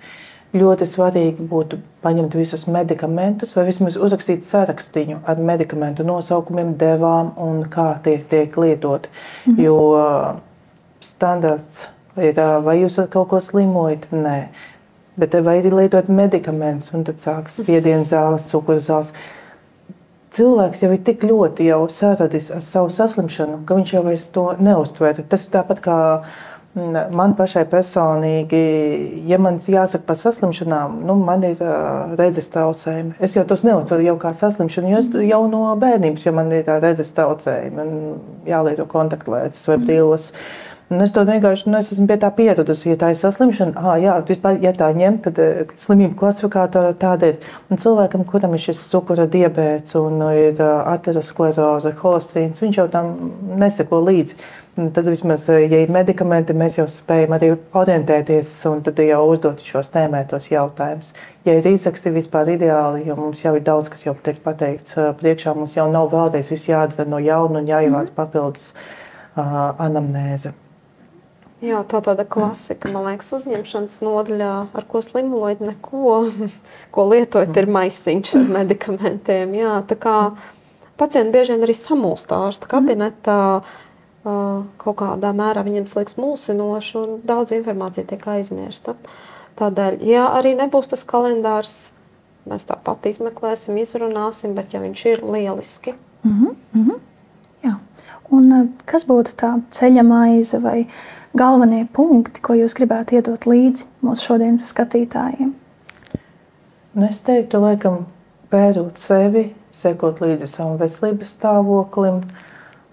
Ļoti svarīgi būtu paņemt visus medikamentus vai vismaz uzrakstīt sarakstīņu ar medikamentu nosaukumiem, devām un kā tiek lietot. Jo standarts ir, vai jūs ar kaut ko slimojat? Nē. Bet vai ir lietot medikamentus, un tad sākas spiediens zāles, cukura zāles. Cilvēks jau ir tik ļoti jau saradis ar savu saslimšanu, ka viņš jau vairs to neuztver. Tas ir tāpat kā man pašai personīgi, ja man jāsaka par saslimšanām, man ir redzes traucējumi. Es jau tos neuztveru jau kā saslimšanu, jo es jau no bērnības, ja man ir redzes traucējumi, jālieto kontaktlētas vai brīles. Un es to vienkārši, es esmu pie tā pieradusi, ja tā ir saslimšana, jā, vispār, ja tā ņem, tad slimību klasifikātora tāda ir. Un cilvēkam, kuram ir šis cukura diabēts un ir ateroskleroze, holesterīns, viņš jau tam neseko līdzi. Un tad vismaz, ja ir medikamenti, mēs jau spējam arī orientēties un tad jau uzdot šos tēmētos jautājumus. Ja ir izraksti vispār ideāli, jo mums jau ir daudz, kas jau tiek pateikts priekšā, mums jau nav vēlreiz viss jādara no jauna un jāievāc papildus anamnēze. Jā, tāda klasika, man liekas, uzņemšanas nodaļā, ar ko slimojat, neko, ko lietojat, ir maisiņš ar medikamentiem. Jā, tā kā pacienti bieži vien arī samulst ārsta kabinetā, kaut kādā mērā viņiem sliekas mulsinoši un daudz informācija tiek aizmirsta. Tādēļ, ja arī nebūs tas kalendārs, mēs tāpat izmeklēsim, izrunāsim, bet ja viņš ir lieliski. Jā. Un kas būtu tā ceļamaize vai galvenie punkti, ko jūs gribētu iedot līdzi mūsu šodienas skatītājiem? Es teiktu, laikam, pērot sevi, sekot līdzi savam veselības stāvoklim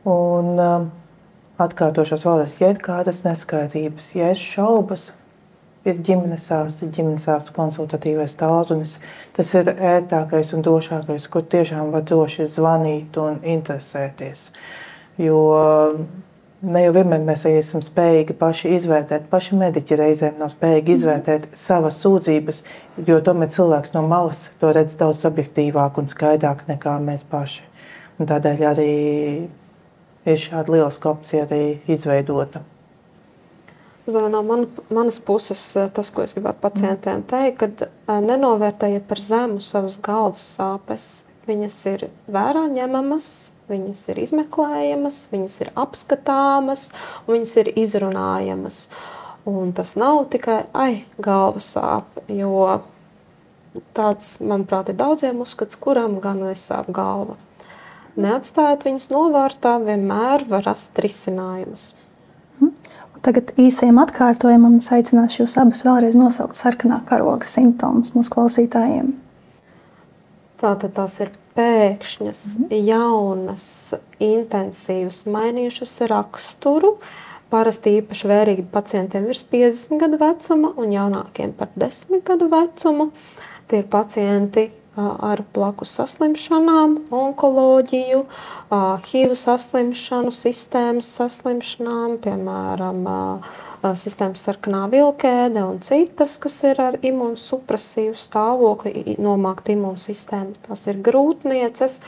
un atkārtošos vēlreiz, ja ir kādas neskaidrības, ja ir šaubas, ir ģimenes ārsta konsultatīvais tālrunis. Tas ir ērtākais un drošākais, kur tiešām var droši zvanīt un interesēties. Jo ne jau vienmēr mēs esam spējīgi paši izvērtēt, paši mediķi reizēm nav spējīgi izvērtēt savas sūdzības, jo tomēr cilvēks no malas to redz daudz objektīvāk un skaidrāk nekā mēs paši. Un tādēļ arī ir šāda lieliska opcija arī izveidota. No manas puses tas, ko es gribētu pacientiem teikt, kad nenovērtējiet par zemu savas galvas sāpes. Viņas ir vērā ņemamas, viņas ir izmeklējamas, viņas ir apskatāmas un viņas ir izrunājamas. Un tas nav tikai, galva sāp, jo tāds, manuprāt, ir daudziem uzskats, kuram gan nesāp galva. Neatstājiet viņus novārtā, vienmēr var rast risinājumus. Tagad īsajam atkārtojumam es aicināšu jūs abus vēlreiz nosaukt sarkanā karoga simptomus mūsu klausītājiem. Tātad tās ir pēkšņas, jaunas, intensīvas, mainījušas raksturu. Parasti īpaši vērīgi pacientiem virs 50 gadu vecuma un jaunākiem par 10 gadu vecumu. Tie ir pacienti ar blakus saslimšanām, onkoloģiju, HIV saslimšanu, sistēmas saslimšanām, piemēram, sistēmas sarkanā vilkēde un citas, kas ir ar imunsupresīvu stāvokli, nomākt imunsistēmu. Tās ir grūtnieces,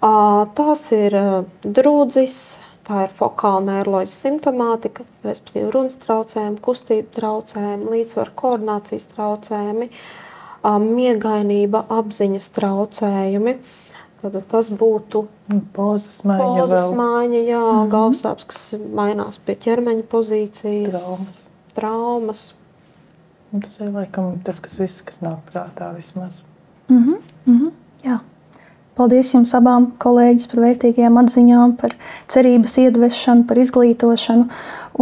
tās ir drudzis, tā ir fokāla neiroloģijas simptomātika, respektīvi runas traucējumi, kustību traucējumi, līdzsvaru koordinācijas traucējumi. miegainība, apziņas traucējumi. Tad tas būtu pozas maiņa, jā, galvasāpes, kas mainās pie ķermeņa pozīcijas, traumas. Tas ir laikam tas, kas nāk prātā vismaz. Jā. Paldies jums abām, kolēģis, par vērtīgajām atziņām, par cerības iedvešanu, par izglītošanu.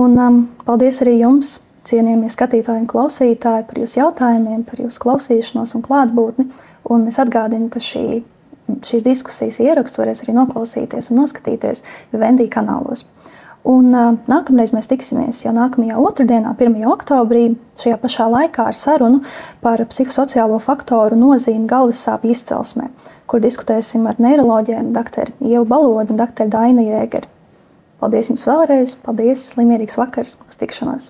Un paldies arī jums, cienījamie skatītāji un klausītāji, par jūsu jautājumiem, par jūsu klausīšanos un klātbūtni. Un es atgādinu, ka šīs diskusijas ierakstu varēs arī noklausīties un noskatīties Vivendi kanālos. Un nākamreiz mēs tiksimies jau nākamajā otrdienā, 1. oktobrī, šajā pašā laikā ar sarunu par psihosociālo faktoru nozīmi galvassāpju izcelsmē, kur diskutēsim ar neiroloģiem dr. Ievu Balodu un dr. Dainu Jēgeri. Paldies jums vēlreiz, paldies, mierīgs vakars, uz tikšanos!